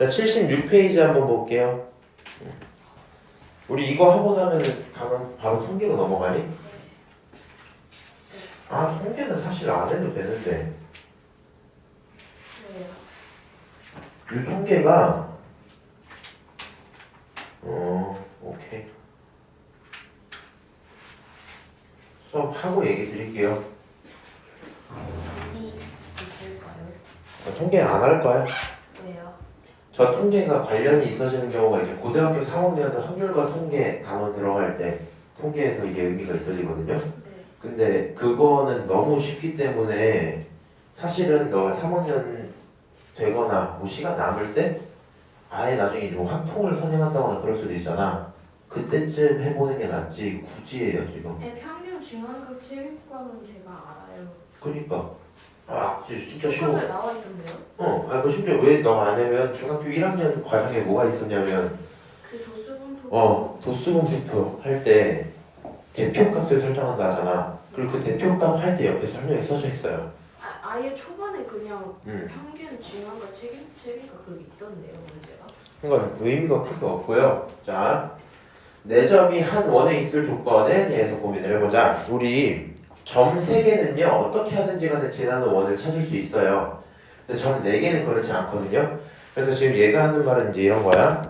자, 76페이지 한번 볼게요. 우리 이거 하고 나면 바로 통계로 넘어가니? 아, 통계는 사실 안 해도 되는데. 이 통계가 오케이. 수업하고 얘기 드릴게요. 재미있을까요? 통계 안 할 거야? 왜요? 저 통계가 관련이 있어지는 경우가 이제 고등학교 3학년 확률과 통계 단원 들어갈 때 통계에서 이게 의미가 있어지거든요. 네. 근데 그거는 너무 쉽기 때문에 사실은 너가 3학년 되거나 뭐 시간 남을 때 아예 나중에 뭐 학통을 선행한다거나 그럴 수도 있잖아. 그때쯤 해보는 게 낫지 굳이 해요 지금. 네, 평균 중앙극 7교과는 제가 알아요. 그니까 진짜 쉬워. 교과서에 나와 있던데요? 그 심지어 왜 너가 아냐면 중학교 1학년 과정에 뭐가 있었냐면 그 도수분포. 도수분표 할 때 대표값을 설정한다 하잖아. 그리고 그 대표값 할 때 옆에 설명이 써져 있어요. 아예 초반에 그냥 음. 평균 중앙극 7인가 그게 있던데요 문제가? 그러니까 의미가 크게 없고요. 자, 4점이 한 원에 있을 조건에 대해서 고민을 해보자. 우리 점 3개는요 어떻게 하든지 간에 지나는 원을 찾을 수 있어요. 근데 점 4개는 그렇지 않거든요. 그래서 지금 얘가 하는 말은 이제 이런 거야.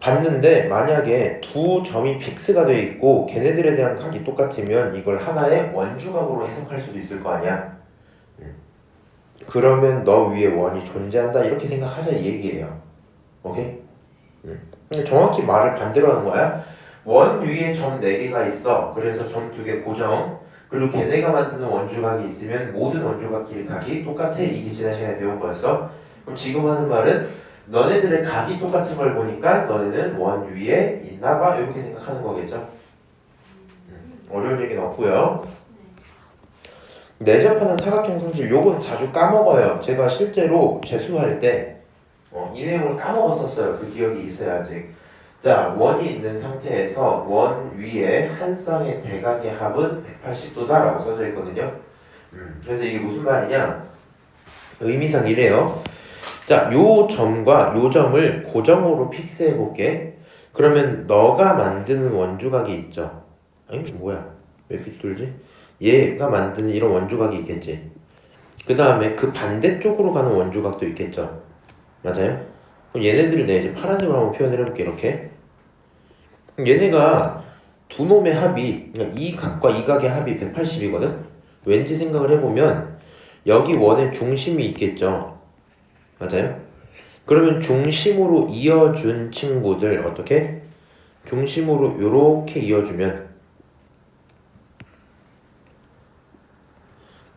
봤는데 만약에 두 점이 픽스가 돼 있고 걔네들에 대한 각이 똑같으면 이걸 하나의 원주각으로 해석할 수도 있을 거 아니야. 그러면 너 위에 원이 존재한다 이렇게 생각하자 이 얘기예요. 오케이? 근데 정확히 말을 반대로 하는 거야. 원 위에 점 4개가 있어. 그래서 점 2개 고정. 그리고 걔네가 만드는 원주각이 있으면 모든 원주각끼리 각이 똑같아. 이게 지난 시간에 배운 거였어. 그럼 지금 하는 말은 너네들의 각이 똑같은 걸 보니까 너네는 원 위에 있나봐 이렇게 생각하는 거겠죠. 어려운 얘기는 없고요. 내접하는 사각형 성질 요건 자주 까먹어요. 제가 실제로 재수할 때 이 내용을 까먹었었어요. 그 기억이 있어야지. 자, 원이 있는 상태에서 원 위에 한 쌍의 대각의 합은 180도다 라고 써져 있거든요. 그래서 이게 무슨 말이냐, 의미상 이래요. 자, 요 점과 요 점을 고정으로 픽스해 볼게. 그러면 너가 만드는 원주각이 있죠. 아니 뭐야 왜 빗돌지? 얘가 만드는 이런 원주각이 있겠지. 그 다음에 그 반대쪽으로 가는 원주각도 있겠죠. 맞아요? 그럼 얘네들을 내가 이제 파란색으로 한번 표현을 해볼게. 이렇게. 그럼 얘네가 두 놈의 합이, 그러니까 이 각과 이 각의 합이 180이거든? 왠지 생각을 해보면 여기 원의 중심이 있겠죠. 맞아요? 그러면 중심으로 이어준 친구들 어떻게? 중심으로 요렇게 이어주면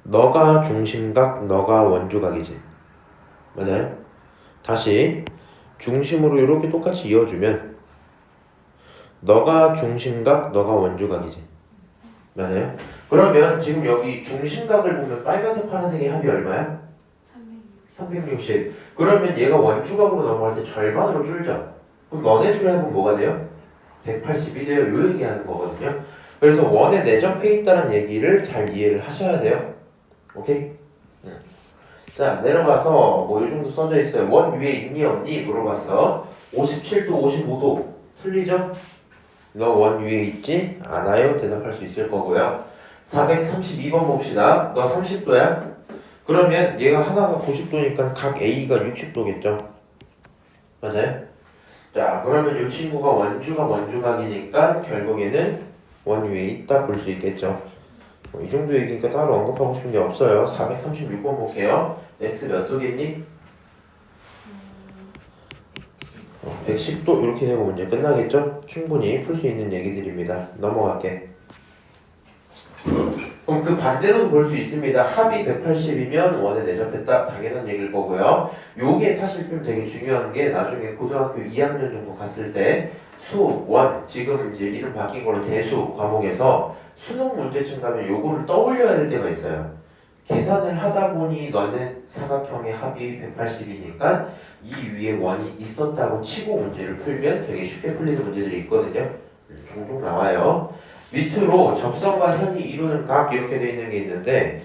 너가 중심각, 너가 원주각이지. 맞아요? 다시 중심으로 이렇게 똑같이 이어주면 너가 중심각, 너가 원주각이지. 맞아요? 그러면 지금 여기 중심각을 보면 빨간색, 파란색의 합이 얼마야? 360. 그러면 얘가 원주각으로 넘어갈 때 절반으로 줄죠. 그럼 너네 둘의 합은 뭐가 돼요? 180이 돼요. 요 얘기하는 거거든요. 그래서 원에 내접해 있다는 얘기를 잘 이해를 하셔야 돼요. 오케이? 자, 내려가서 뭐 이 정도 써져 있어요. 원 위에 있니 없니 물어봤어. 57도 55도 틀리죠? 너 원 위에 있지? 않아요? 대답할 수 있을 거고요. 432번 봅시다. 너 30도야? 그러면 얘가 하나가 90도니까 각 A가 60도겠죠? 맞아요? 자, 그러면 이 친구가 원주각이니까 결국에는 원 위에 있다 볼 수 있겠죠. 이 정도 얘기니까 따로 언급하고 싶은 게 없어요. 436번 볼게요. X 몇 도겠니? 110도 이렇게 되고 문제 끝나겠죠? 충분히 풀 수 있는 얘기들입니다. 넘어갈게. 그럼 그 반대로도 볼 수 있습니다. 합이 180이면 원에 내접했다. 당연한 얘기일 거고요. 요게 사실 좀 되게 중요한 게 나중에 고등학교 2학년 정도 갔을 때 원, 지금 이제 이름 바뀐 걸로 대수 과목에서 수능 문제쯤 가면 요거를 떠올려야 될 때가 있어요. 계산을 하다 보니 너는 사각형의 합이 180이니까 이 위에 원이 있었다고 치고 문제를 풀면 되게 쉽게 풀리는 문제들이 있거든요. 종종 나와요. 밑으로 접선과 현이 이루는 각 이렇게 되어 있는 게 있는데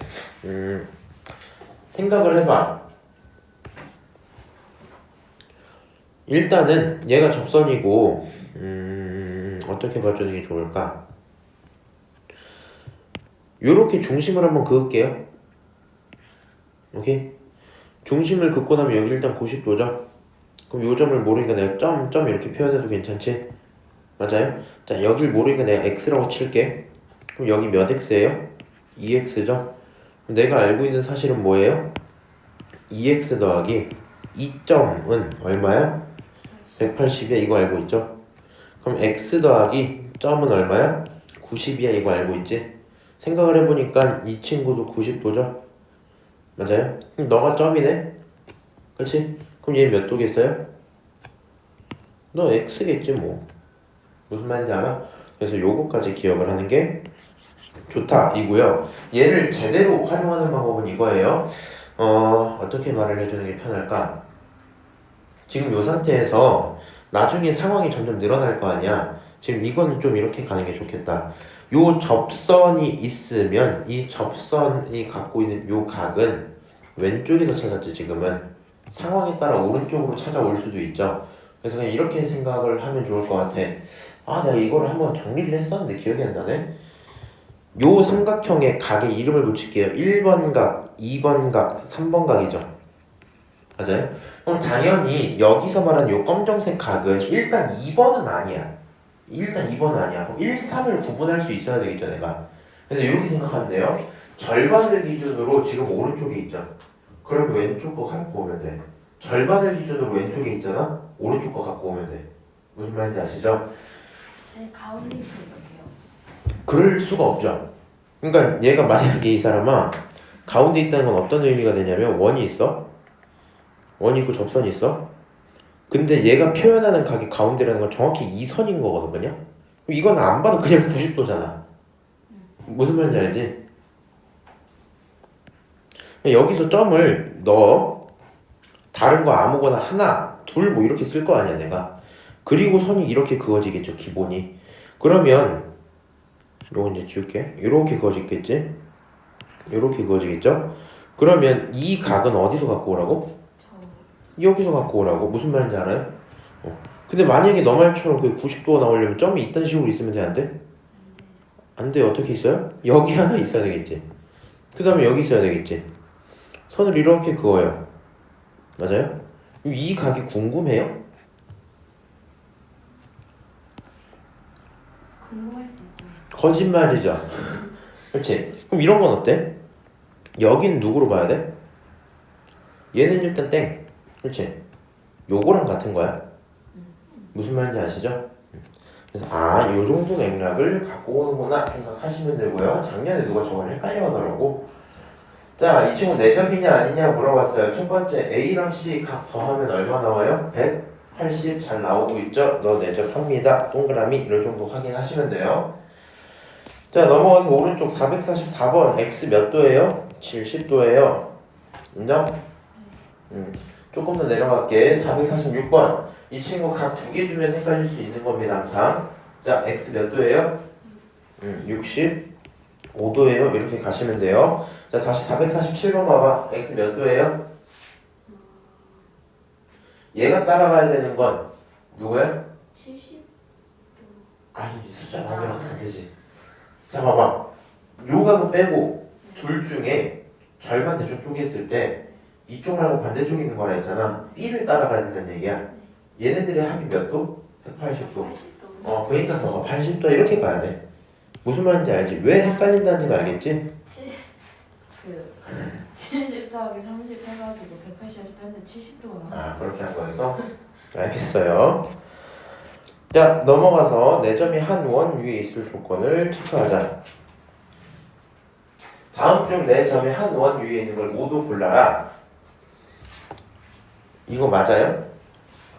생각을 해봐. 일단은 얘가 접선이고 어떻게 봐주는 게 좋을까? 요렇게 중심을 한번 그을게요. 오케이? 중심을 긋고 나면 여기 일단 90도죠? 그럼 요 점을 모르니까 내가 점 이렇게 표현해도 괜찮지? 맞아요? 자, 여길 모르니까 내가 x라고 칠게. 그럼 여기 몇 x예요? 2x죠? 그럼 내가 알고 있는 사실은 뭐예요? 2x 더하기 2점은 얼마야? 180이야. 이거 알고 있죠? 그럼 x 더하기 점은 얼마야? 90이야. 이거 알고 있지? 생각을 해보니까 이 친구도 90도죠? 맞아요? 그럼 너가 점이네? 그치? 그럼 얘 몇 도겠어요? 너 x겠지 뭐. 무슨 말인지 알아? 그래서 요거까지 기억을 하는 게 좋다 이고요. 얘를 제대로 활용하는 방법은 이거예요. 어떻게 말을 해주는 게 편할까? 지금 요 상태에서 나중에 상황이 점점 늘어날 거 아니야. 지금 이거는 좀 이렇게 가는 게 좋겠다. 요 접선이 있으면 이 접선이 갖고 있는 요 각은 왼쪽에서 찾았지. 지금은 상황에 따라 오른쪽으로 찾아올 수도 있죠. 그래서 그냥 이렇게 생각을 하면 좋을 것 같아. 아, 내가 이거를 한번 정리를 했었는데 기억이 안 나네. 요 삼각형의 각의 이름을 붙일게요. 1번 각, 2번 각, 3번 각이죠. 맞아요? 그럼 당연히 여기서 말하는 요 검정색 각은 일단 2번은 아니야. 일단 2번은 아니야. 그럼 1, 3을 구분할 수 있어야 되겠죠, 내가. 그래서 이렇게 생각하면 돼요. 절반을 기준으로 지금 오른쪽에 있죠. 그럼 왼쪽 거 갖고 오면 돼. 절반을 기준으로 왼쪽에 있잖아. 오른쪽 거 갖고 오면 돼. 무슨 말인지 아시죠? 네, 가운데 있으면 어떡해요? 그럴 수가 없죠. 그러니까 얘가 만약에 이 사람아 가운데 있다는 건 어떤 의미가 되냐면 원이 있어. 원이 있고 접선이 있어. 근데 얘가 표현하는 각이 가운데라는 건 정확히 이 선인 거거든요. 그럼 이건 안 봐도 그냥 90도잖아. 무슨 말인지 알지? 여기서 점을 넣어. 다른 거 아무거나 하나, 둘 뭐 이렇게 쓸 거 아니야 내가. 그리고 선이 이렇게 그어지겠죠 기본이. 그러면 요거 이제 지울게. 이렇게 그어지겠지? 이렇게 그어지겠죠? 그러면 이 각은 어디서 갖고 오라고? 여기서 갖고 오라고. 무슨 말인지 알아요? 근데 만약에 너 말처럼 그 90도가 나오려면 점이 이딴 식으로 있으면 돼? 안 돼? 안 돼. 어떻게 있어요? 여기 하나 있어야 되겠지. 그 다음에 여기 있어야 되겠지. 선을 이렇게 그어요. 맞아요? 이 각이 궁금해요? 궁금할 수 있죠. 거짓말이죠. 그렇지? 그럼 이런 건 어때? 여기는 누구로 봐야 돼? 얘는 일단 땡. 그렇지? 요거랑 같은 거야. 무슨 말인지 아시죠? 그래서 요 정도 맥락을 갖고 오는구나 생각하시면 되고요. 작년에 누가 저걸 헷갈려 하더라고. 자, 이 친구 4점이냐 아니냐 물어봤어요. 첫 번째 A랑 C 각 더하면 얼마 나와요? 180 잘 나오고 있죠? 너 4점 합니다. 동그라미 이런 정도 확인하시면 돼요. 자, 넘어가서 오른쪽 444번 X 몇 도예요? 70도예요. 인정? 조금 더 내려갈게. 446번. 이 친구 각 2개 주면 헷갈릴 수 있는 겁니다. 항상. 자, X 몇 도예요? 65도예요. 이렇게 가시면 돼요. 자, 다시 447번 봐봐. X 몇 도예요? 얘가 따라가야 되는 건 누구야? 70? 아니, 숫자 나오면 안 되지. 자, 봐봐. 요 각은 빼고 둘 중에 절반 대충 쪼갰을 때 이쪽 말고 반대쪽에 있는 거라 했잖아. B를 따라가야 된다는 얘기야. 얘네들의 합이 몇 도? 180도. 80도. 그러니까 너가 80도 이렇게 가야 돼. 무슨 말인지 알지? 왜 헷갈린다는지는 알겠지? 70 더하기 30 해가지고 180에서 뺐는데 70도가 나왔어. 그렇게 한 거였어? 알겠어요. 자, 넘어가서 4점이 한 원 위에 있을 조건을 체크하자. 다음 중 4점이 한 원 위에 있는 걸 모두 골라라. 이거 맞아요?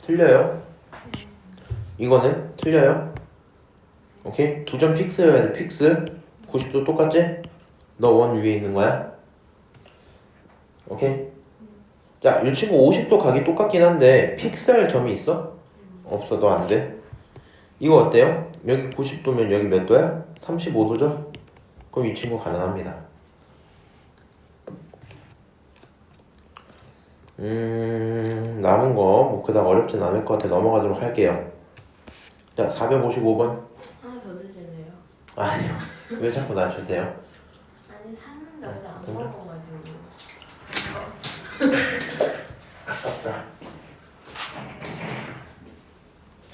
틀려요? 이거는 틀려요? 오케이? 2점 픽스여야 돼. 픽스. 90도 똑같지? 너 원 위에 있는 거야? 오케이? 자, 이 친구 50도 각이 똑같긴 한데 픽스할 점이 있어? 없어. 너 안 돼. 이거 어때요? 여기 90도면 여기 몇 도야? 35도죠? 그럼 이 친구 가능합니다. 남은 거 뭐 그닥 어렵진 않을 것 같아. 넘어가도록 할게요. 자, 455번. 하나 더 드실래요? 아니요. 왜 자꾸 나 주세요? 아니 샀는데 어제 안 그래? 먹어가지고. 아깝다.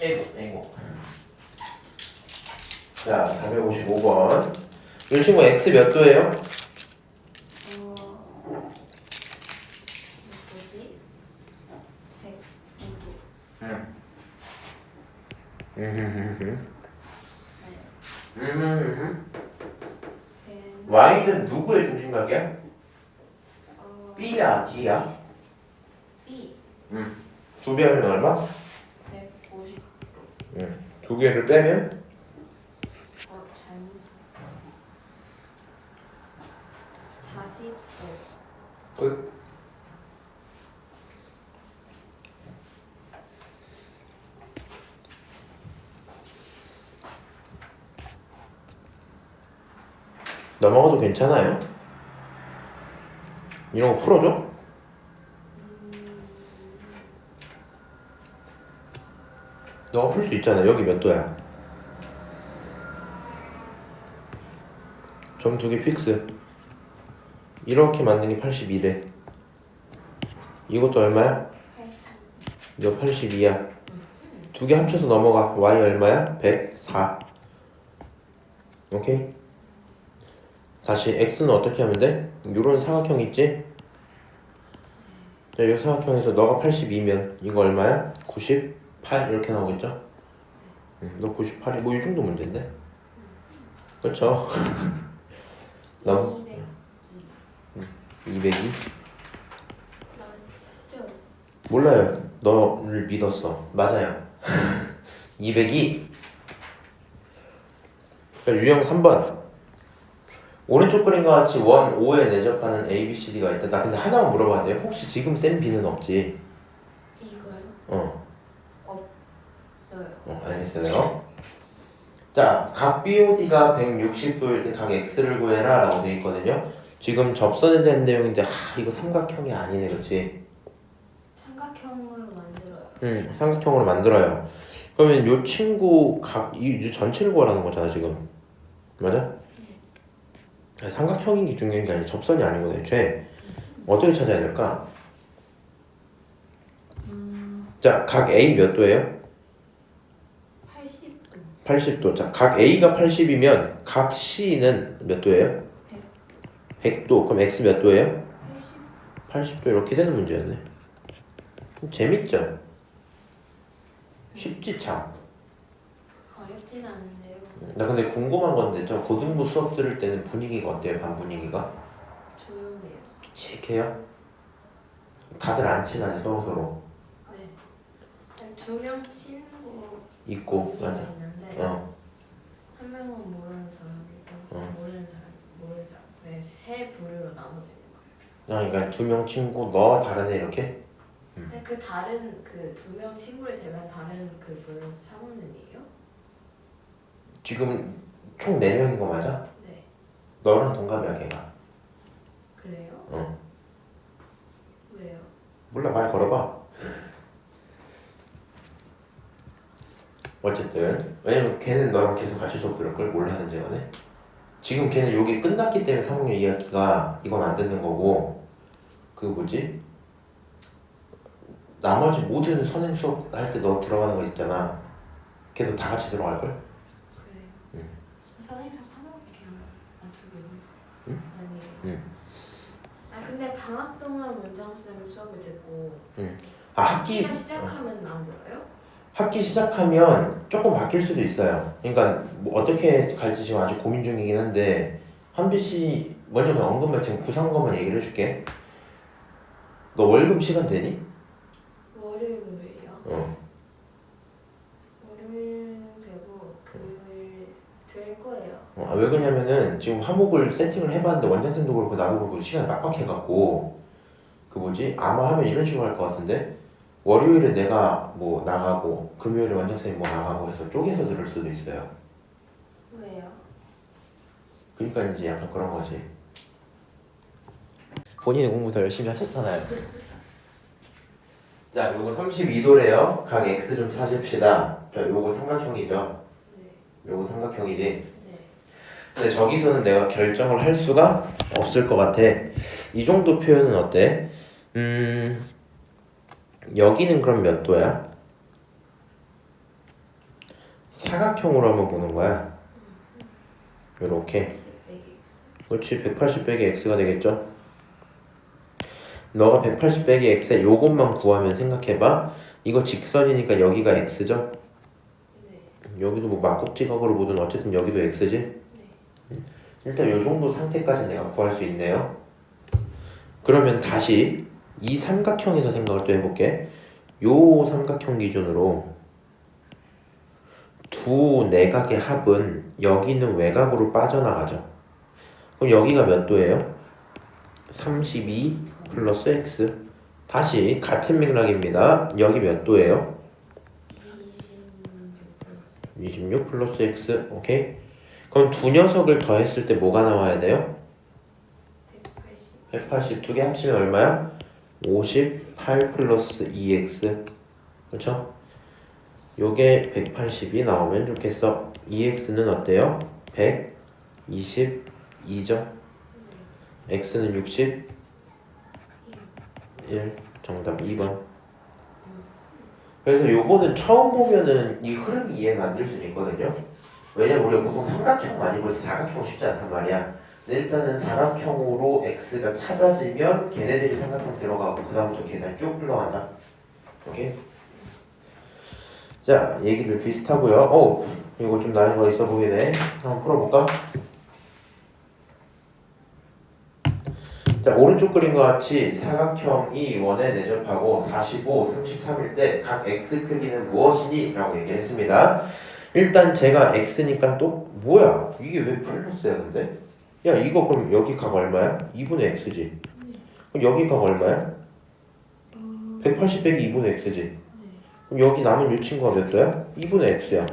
에이고. 자, 455번. 이 친구 x 몇 도예요? 뭐지? 100도. y는 누구의 중심각이야? b야, d야? B. 두 배 하면 얼마? 150도. 두 개를 빼면? 잘못. 40도. 끝. 넘어가도 괜찮아요? 이런 거 풀어줘? 너가 풀 수 있잖아. 여기 몇 도야? 점 두 개 픽스. 이렇게 만든 게 82래. 이것도 얼마야? 80. 이거 82야. 두 개 합쳐서 넘어가. y 얼마야? 104. 오케이? 다시 x는 어떻게 하면 돼? 요런 사각형 있지? 자, 이 사각형에서 너가 82면 이거 얼마야? 98 이렇게 나오겠죠? 너 98이 뭐 이 정도 문제인데? 그쵸? 너 202? 맞죠? 몰라요. 너를 믿었어. 맞아요. 202. 자, 유형 3번. 오른쪽 그림과 같이 원 5에 내접하는 A, B, C, D가 있다. 나 근데 하나만 물어봐야 돼요. 혹시 지금 센 B는 없지? 이거요? 없어요. 알겠어요. 자, 각 BOD가 160도일 때 각 X를 구해라 라고 되어 있거든요. 지금 접선에 대한 내용인데 이거 삼각형이 아니네. 그치? 삼각형으로 만들어요. 삼각형으로 만들어요. 그러면 요 친구 이 전체를 구하라는 거잖아 지금. 맞아? 아니, 삼각형인 게 중요한 게 아니라 접선이 아니거든. 애초에 어떻게 찾아야 될까? 자, 각 A 몇 도예요? 80도. 80도. 자, 각 A가 80이면 각 C는 몇 도예요? 100도. 그럼 X 몇 도예요? 80도. 이렇게 되는 문제였네. 재밌죠? 쉽지 참. 어렵진 않은데요. 나 근데 궁금한 건데 저 고등부 수업 들을 때는 분위기가 어때요? 반 분위기가? 조용해요. 칙해요? 다들 안 친하지 서로서로. 네. 두 명 친구 있고 맞아. 있는데 한 명은 모르는 사람이고 모르는 사람. 네, 세 부류로 나눠져 있는 거예요. 그러니까 두 명 친구 너 다른 애 이렇게? 근데 그 다른 그 두 명 친구를 제외한 다른 그 부류는 3학년이에요? 지금 총 4명인 거 맞아? 네. 너랑 동갑이야 걔가. 그래요? 왜요? 몰라 말 걸어봐. 어쨌든 왜냐면 걔는 너랑 계속 같이 수업 들을 걸 몰라 하는지 간에. 지금 걔는 여기 끝났기 때문에 3학년 이야기가 이건 안 듣는 거고 그 뭐지? 나머지 모든 선행 수업 할 때 너 들어가는 거 있잖아. 걔도 다 같이 들어갈 걸? 그래요? 선생님 수업 하나밖에 안 해요? 두 개요? 응? 아니에요. 근데 방학 동안 원장쌤 수업을 듣고 학기 시작하면 안 들어요? 학기 시작하면 조금 바뀔 수도 있어요. 그러니까 뭐 어떻게 갈지 지금 아직 고민 중이긴 한데 한빈 씨 먼저 그냥 언급만 지금 구상 것만 얘기를 해줄게. 너 월급 시간 되니? 월요일 금요일이요? 월요일 되고 금요일 될 거예요. 왜 그러냐면은 지금 화목을 세팅을 해봤는데 원장쌤도 그렇고 나도 그렇고 시간이 빡빡해갖고 그 뭐지 아마 하면 이런 식으로 할 것 같은데 월요일에 내가 뭐 나가고 금요일에 원장쌤이 뭐 나가고 해서 쪼개서 들을 수도 있어요. 왜요? 그러니까 이제 약간 그런 거지. 본인이 공부 더 열심히 하셨잖아요. 자, 요거 32도래요. 각 x 좀 찾읍시다. 자, 요거 삼각형이죠. 네. 요거 삼각형이지. 네. 근데 저기서는 내가 결정을 할 수가 없을 것 같아. 이 정도 표현은 어때? 여기는 그럼 몇 도야? 사각형으로 한번 보는 거야. 요렇게. 180 빼기 x. 그렇지. 180 빼기 x가 되겠죠? 너가 180 빼기 x에 요것만 구하면 생각해봐. 이거 직선이니까 여기가 x죠? 네. 여기도 뭐 막국지각으로 보든 어쨌든 여기도 x지? 일단 요 정도 상태까지 내가 구할 수 있네요. 그러면 다시 이 삼각형에서 생각을 또 해볼게. 요 삼각형 기준으로 두 내각의 합은 여기는 외곽으로 빠져나가죠. 그럼 여기가 몇 도예요? 32 플러스 x. 다시 같은 맥락입니다. 여기 몇 도예요? 26 플러스 x. 오케이. 그럼 두 녀석을 더했을 때 뭐가 나와야 돼요? 180. 두 개 합치면 얼마야? 58 플러스 2x. 그렇죠? 요게 180이 나오면 좋겠어. 2x는 어때요? 122죠? x는 61. 정답 2번. 그래서 요거는 처음 보면은 이 흐름이 이해가 안 될 수는 있거든요. 왜냐면 우리가 보통 삼각형 많이 보지 사각형 쉽지 않단 말이야. 근데 일단은 사각형으로 x가 찾아지면 걔네들이 삼각형 들어가고 그 다음부터 계산 쭉 흘러간다. 오케이? 자, 얘기들 비슷하고요. 이거 좀 난이도가 있어 보이네. 한번 풀어볼까? 자, 오른쪽 그림과 같이 사각형이 원에 내접하고 45, 33일 때 각 x 크기는 무엇이니? 라고 얘기했습니다. 일단 제가 x니까 또 뭐야? 이게 왜 플러스야 근데? 야, 이거 그럼 여기 각 얼마야? 2분의 x지. 그럼 여기 각 얼마야? 180 빼기 2분의 x지. 그럼 여기 남은 이 친구가 몇 도야? 2분의 x야.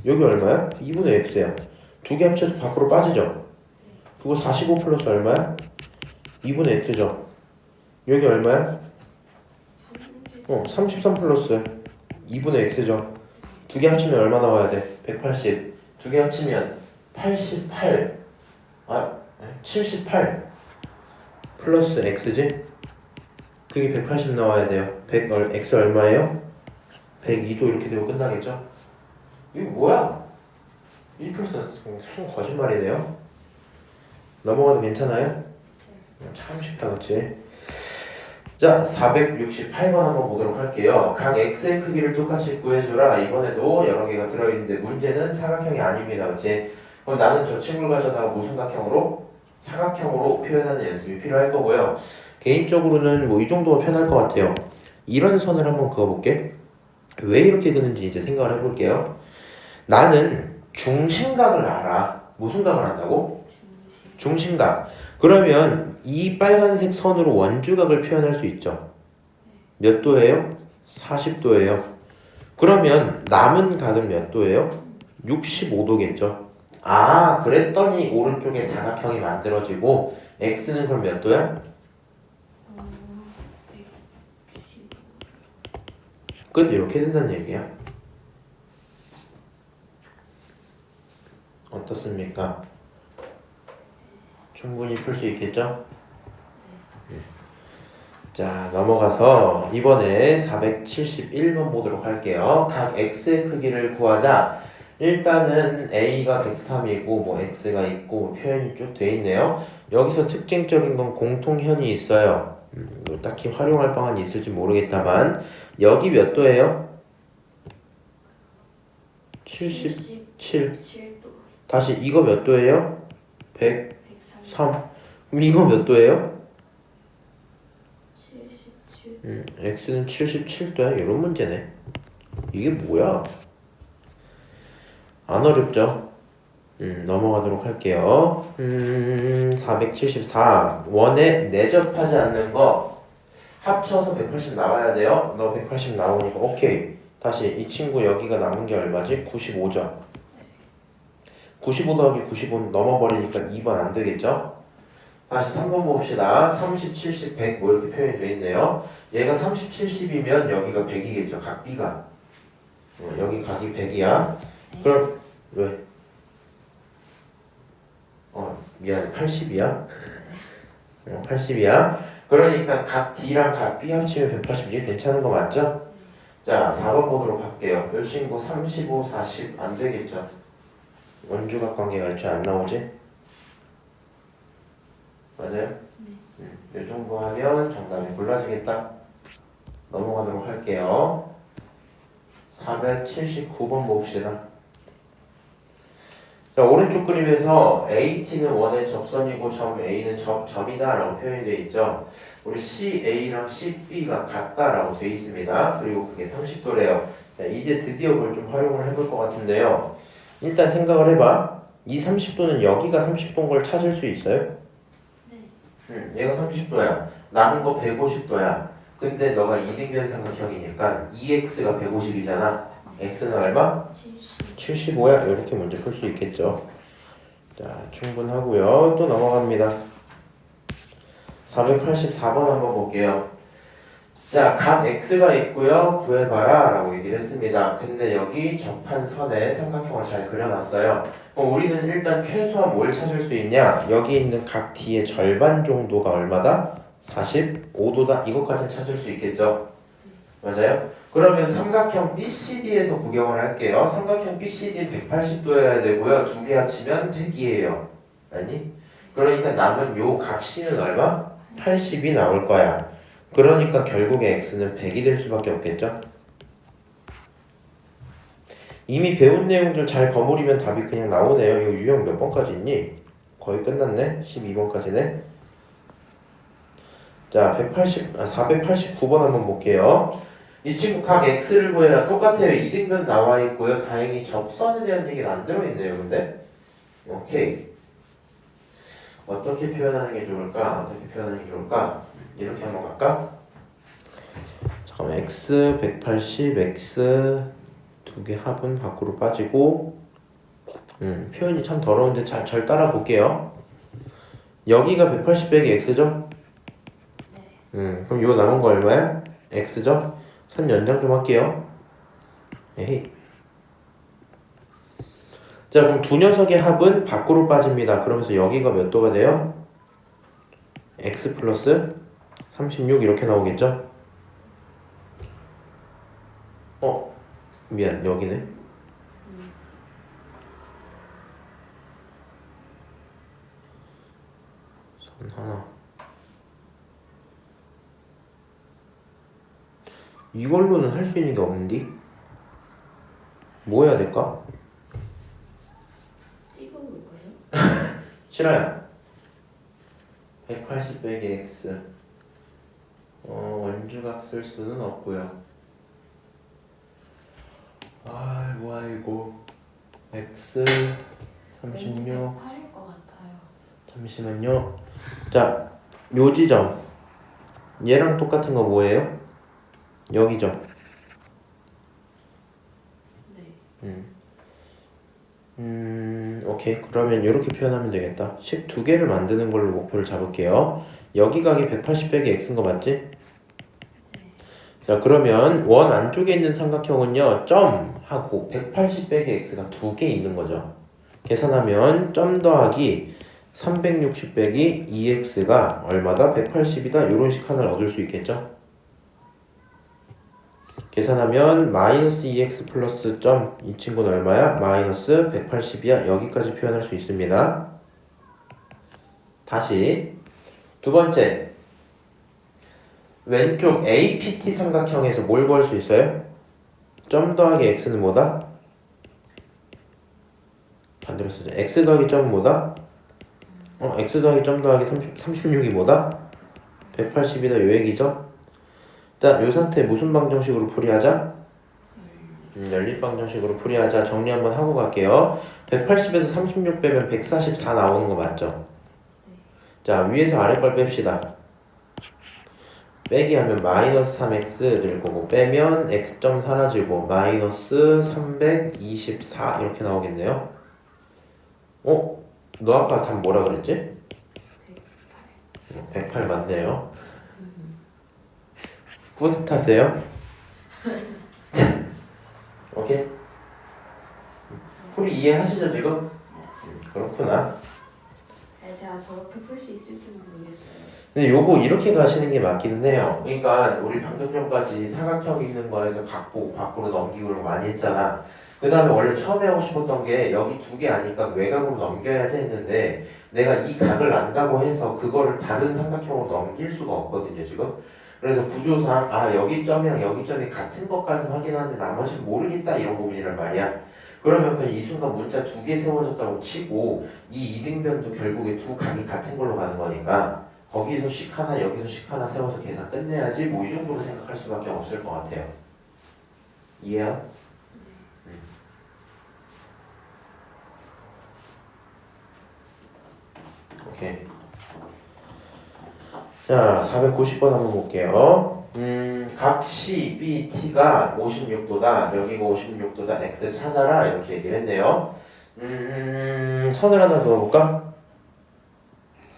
여기 얼마야? 2분의 x야. 두 개 합쳐서 밖으로 빠지죠? 그거 45 플러스 얼마야? 2분의 x죠? 여기 얼마야? 33 플러스 2분의 x죠? 두 개 합치면 얼마 나와야 돼? 180. 두 개 합치면 88. 78 플러스 x지? 그게 180 나와야 돼요. x 얼마예요? 102도 이렇게 되고 끝나겠죠? 이거 뭐야? 1 플러스 순 거짓말이네요. 넘어가도 괜찮아요? 참 쉽다 그치? 자, 468번 한번 보도록 할게요. 각 x의 크기를 똑같이 구해줘라. 이번에도 여러 개가 들어있는데 문제는 사각형이 아닙니다. 그치? 그럼 나는 저 친구를 가져다가 무삼각형으로 사각형으로 표현하는 연습이 필요할 거고요. 개인적으로는 뭐 이 정도가 편할 것 같아요. 이런 선을 한번 그어볼게. 왜 이렇게 그는지 이제 생각을 해볼게요. 나는 중심각을 알아. 무슨 각을 안다고? 중심각. 그러면 이 빨간색 선으로 원주각을 표현할 수 있죠. 몇 도예요? 40도예요. 그러면 남은 각은 몇 도예요? 65도겠죠. 아, 그랬더니 오른쪽에 사각형이 만들어지고 x는 그럼 몇 도야? 끝. 이렇게 된다는 얘기야. 어떻습니까? 충분히 풀 수 있겠죠? 자, 넘어가서 이번에 471번 보도록 할게요. 각 x의 크기를 구하자. 일단은 a가 103이고 뭐 x가 있고 표현이 쭉 돼 있네요. 여기서 특징적인 건 공통현이 있어요. 뭐 딱히 활용할 방안이 있을지 모르겠다만 여기 몇 도예요? 77. 다시 이거 몇 도예요? 103. 그럼 이거 몇 도예요? 77. x는 77도야. 이런 문제네. 이게 뭐야? 안 어렵죠? 넘어가도록 할게요. 474. 원에 내접하지 않는 거 합쳐서 180 나와야 돼요. 너 180 나오니까 오케이. 다시 이 친구 여기가 남은 게 얼마지? 95죠. 95 더하기 95 넘어버리니까 2번 안 되겠죠? 다시 3번 봅시다. 30, 70, 100 뭐 이렇게 표현이 되어 있네요. 얘가 30, 70이면 여기가 100이겠죠. 각 B가. 여기 각이 100이야. 그럼 왜? 미안해. 80이야? 80이야. 그러니까 각 D랑 각 B 합치면 180이게 괜찮은 거 맞죠? 자, 4번 보도록 할게요. 몇 신고 35, 40 안 되겠죠? 원주각 관계가 애초에 안 나오지? 맞아요? 이 정도 하면 정답이 골라지겠다. 넘어가도록 할게요. 479번 봅시다. 자, 오른쪽 그림에서 AT는 원의 접선이고 점 A는 점이다 라고 표현이 되어 있죠. 우리 CA랑 CB가 같다라고 되어 있습니다. 그리고 그게 30도래요. 자, 이제 드디어 그걸 좀 활용을 해볼 것 같은데요. 일단 생각을 해봐. 이 30도는 여기가 30도인 걸 찾을 수 있어요? 네. 얘가 30도야. 남은 거 150도야. 근데 너가 이등변 삼각형이니까 2x가 150이잖아. x는 얼마? 75야. 이렇게 문제 풀 수 있겠죠. 자, 충분하고요. 또 넘어갑니다. 484번 한번 볼게요. 자, 각 x가 있고요. 구해봐라 라고 얘기를 했습니다. 근데 여기 접한선에 삼각형을 잘 그려놨어요. 그럼 우리는 일단 최소한 뭘 찾을 수 있냐? 여기 있는 각 D의 절반 정도가 얼마다? 45도다. 이것까지는 찾을 수 있겠죠? 맞아요? 그러면 삼각형 BCD에서 구경을 할게요. 삼각형 BCD는 180도여야 되고요. 두 개 합치면 100이에요. 아니? 그러니까 남은 요 각 C는 얼마? 80이 나올 거야. 그러니까 결국에 X는 100이 될 수밖에 없겠죠? 이미 배운 내용들 잘 버무리면 답이 그냥 나오네요. 이거 유형 몇 번까지 있니? 거의 끝났네? 12번까지네? 자, 489번 한번 볼게요. 이 친구 각 X를 구해라. 똑같아요. 이등변 나와 있고요. 다행히 접선에 대한 얘기는 안 들어있네요. 근데 오케이. 어떻게 표현하는 게 좋을까? 어떻게 표현하는 게 좋을까? 이렇게 한번 갈까? 잠깐만. X 180, X 두 개 합은 밖으로 빠지고 표현이 참 더러운데 잘 따라 볼게요. 여기가 180 빼기 X죠? 그럼 요 남은 거 얼마야? X죠? 선 연장 좀 할게요. 에이. 자, 그럼 두 녀석의 합은 밖으로 빠집니다. 그러면서 여기가 몇 도가 돼요? X 플러스 36 이렇게 나오겠죠? 미안, 여기네. 선 하나. 이걸로는 할 수 있는 게 없는데? 뭐 해야 될까? 찍어볼까요? 싫어요. 180 빼기 X. 원주각 쓸 수는 없고요. 아이고. X 36. 8일 것 같아요. 잠시만요. 자, 요 지점. 얘랑 똑같은 거 뭐예요? 여기죠. 네. 오케이. 그러면 이렇게 표현하면 되겠다. 식 두 개를 만드는 걸로 목표를 잡을게요. 여기 각이 180 빼기 x인 거 맞지? 네. 자, 그러면 원 안쪽에 있는 삼각형은요, 점하고 180 빼기 x가 두 개 있는 거죠. 계산하면 점 더하기 360 빼기 2x가 얼마다? 180이다. 이런 식 하나를 얻을 수 있겠죠? 계산하면 마이너스 2x 플러스 점, 이 친구는 얼마야? 마이너스 180이야. 여기까지 표현할 수 있습니다. 다시 두 번째, 왼쪽 APT 삼각형에서 뭘 구할 수 있어요? 점 더하기 x는 뭐다? 반대로 쓰자. x 더하기 점은 뭐다? x 더하기 점 더하기 36이 뭐다? 180이다. 요 얘기죠? 자, 요 상태 무슨 방정식으로 풀이하자? 연립 방정식으로 풀이하자. 정리 한번 하고 갈게요. 180에서 36 빼면 144 나오는 거 맞죠? 자, 위에서 아래 걸 뺍시다. 빼기 하면 마이너스 3x 될 거고, 빼면 x점 사라지고 마이너스 324 이렇게 나오겠네요. 너 아까 답 뭐라 그랬지? 108 맞네요. 뿌듯하세요? 오케이? 풀이 이해하시죠 지금? 그렇구나. 네, 제가 저렇게 풀 수 있을지 모르겠어요. 근데 요거 이렇게 가시는 게 맞기는 해요. 그러니까 우리 방금 전까지 사각형 있는 거에서 각보 밖으로 넘기고 이런 거 많이 했잖아. 그 다음에 원래 처음에 하고 싶었던 게 여기 두 개 아니까 외곽으로 넘겨야지 했는데 내가 이 각을 안다고 해서 그거를 다른 삼각형으로 넘길 수가 없거든요 지금. 그래서 구조상 아 여기 점이랑 여기 점이 같은 것까지는 확인하는데 나머지는 모르겠다 이런 부분이란 말이야. 그러면 그냥 이 순간 문자 두 개 세워졌다고 치고 이 이등변도 결국에 두 각이 같은 걸로 가는 거니까 거기서 식 하나 여기서 식 하나 세워서 계산 끝내야지 뭐 이 정도로 생각할 수밖에 없을 것 같아요. 이해야? 오케이. 자, 490번 한번 볼게요. 각 C, B, T가 56도다. 여기가 56도다. X 찾아라. 이렇게 얘기를 했네요. 선을 하나 그어볼까?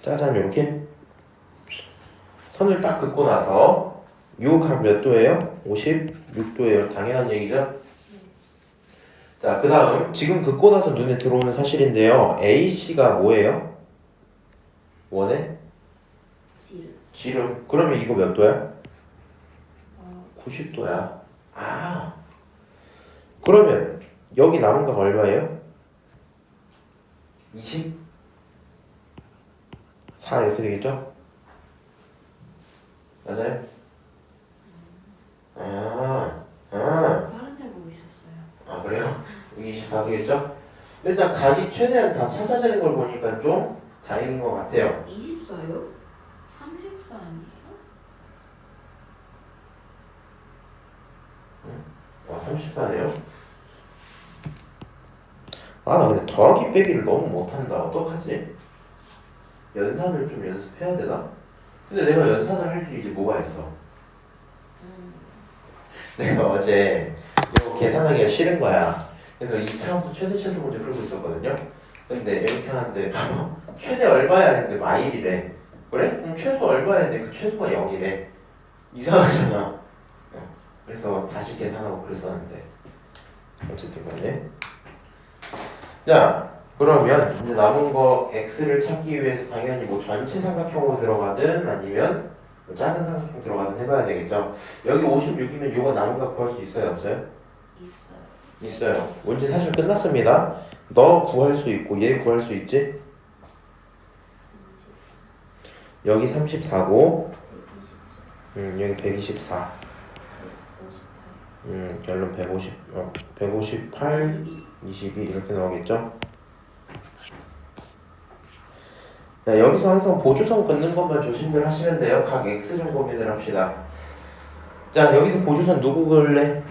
짜잔, 이렇게. 선을 딱 긋고 나서 요 각 몇 도예요? 56도예요. 당연한 얘기죠? 자, 그 다음 지금 긋고 나서 눈에 들어오는 사실인데요. AC가 뭐예요? 원에? 지름. 그러면 이거 몇 도야? 90도야. 아. 그러면 여기 남은 각 얼마예요? 24 이렇게 되겠죠? 맞아요? 다른 데 보고 있었어요. 아 그래요? 여기 24 되겠죠? 일단 각이 최대한 다 찾아지는 걸 보니까 좀 다행인 것 같아요. 24요? 34 아니에요? 34네요? 아 나 근데 더하기 빼기를 너무 못한다. 어떡하지? 연산을 좀 연습해야 되나? 근데 내가 연산을 할 일이 이제 뭐가 있어? 내가 어제 이거 계산하기가 싫은 거야. 그래서 2차함수 최대 최소 문제 풀고 있었거든요. 근데 이렇게 하는데 봐봐. 최대 얼마야 했는데 마일이래. 그래? 그럼 최소 얼마야 했는데 그 최소가 0이래. 이상하잖아. 그래서 다시 계산하고 그랬었는데 어쨌든 간에 자 그러면 이제 남은 거 x를 찾기 위해서 당연히 뭐 전체 삼각형으로 들어가든 아니면 뭐 작은 삼각형 들어가든 해봐야 되겠죠. 여기 56이면 요거 남은 거 구할 수 있어요 없어요? 있어요. 문제 사실 끝났습니다. 너 구할 수 있고 얘 구할 수 있지? 여기 34고 여기 124 결론 158 22 이렇게 나오겠죠? 자, 여기서 항상 보조선 긋는 것만 조심들 하시면 돼요. 각 X 좀 고민을 합시다. 자, 여기서 보조선 누구 그을래?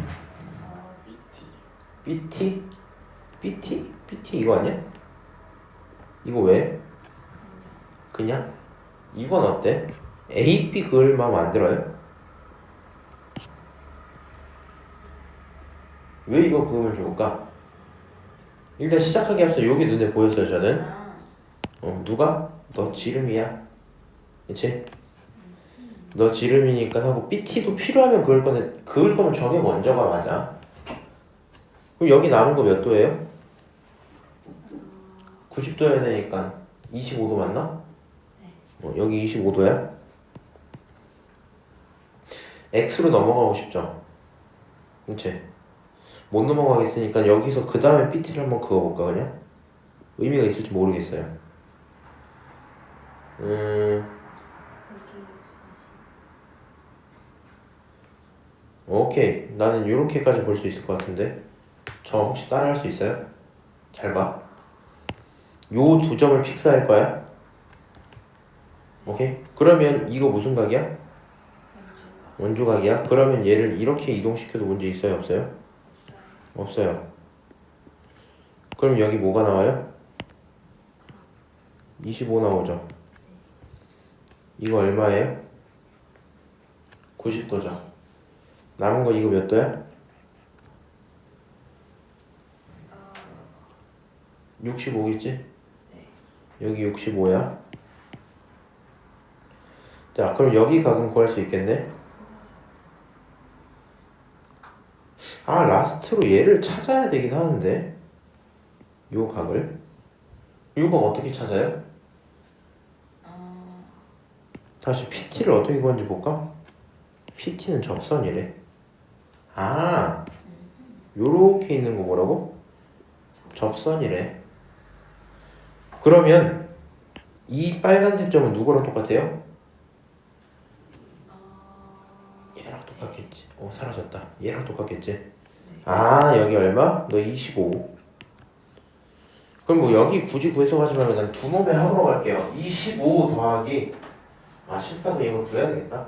BT? BT? BT 이거 아니야? 이거 왜? 그냥? 이건 어때? AP 그을 마음 안 들어요? 왜 이거 그으면 좋을까? 일단 시작하기 앞서 여기 눈에 보였어요 저는. 누가? 너 지름이야. 그치? 너 지름이니까 하고 BT도 필요하면 그을 거면 저게 먼저가 맞아. 그럼 여기 남은 거 몇 도예요? 90도여야 되니까 25도 맞나? 여기 25도야? X로 넘어가고 싶죠? 그치? 못 넘어가겠으니까 여기서 그 다음에 BT를 한번 그어볼까 그냥? 의미가 있을지 모르겠어요. 오케이. 나는 요렇게까지 볼 수 있을 것 같은데 저 혹시 따라할 수 있어요? 잘 봐. 요 두 점을 픽스할 거야. 오케이? 그러면 이거 무슨 각이야? 원주각이야? 그러면 얘를 이렇게 이동시켜도 문제 있어요? 없어요? 없어요. 그럼 여기 뭐가 나와요? 25 나오죠? 이거 얼마예요? 90도죠. 남은 거 이거 몇 도야? 65겠지? 여기 65야. 자, 그럼 여기 각은 구할 수 있겠네? 아, 라스트로 얘를 찾아야 되긴 하는데 요 각을 요 각 어떻게 찾아요? 다시 PT를 어떻게 구하는지 볼까? PT는 접선이래. 아, 요렇게 있는 거 뭐라고? 접선이래. 그러면 이 빨간색 점은 누구랑 똑같아요? 얘랑 똑같겠지. 오, 사라졌다. 얘랑 똑같겠지. 아, 여기 얼마? 너 25. 그럼 뭐 여기 굳이 구해서 가지 말고 난 두 놈의 합으로 갈게요. 25 더하기 18도 이거 구해야 되겠다.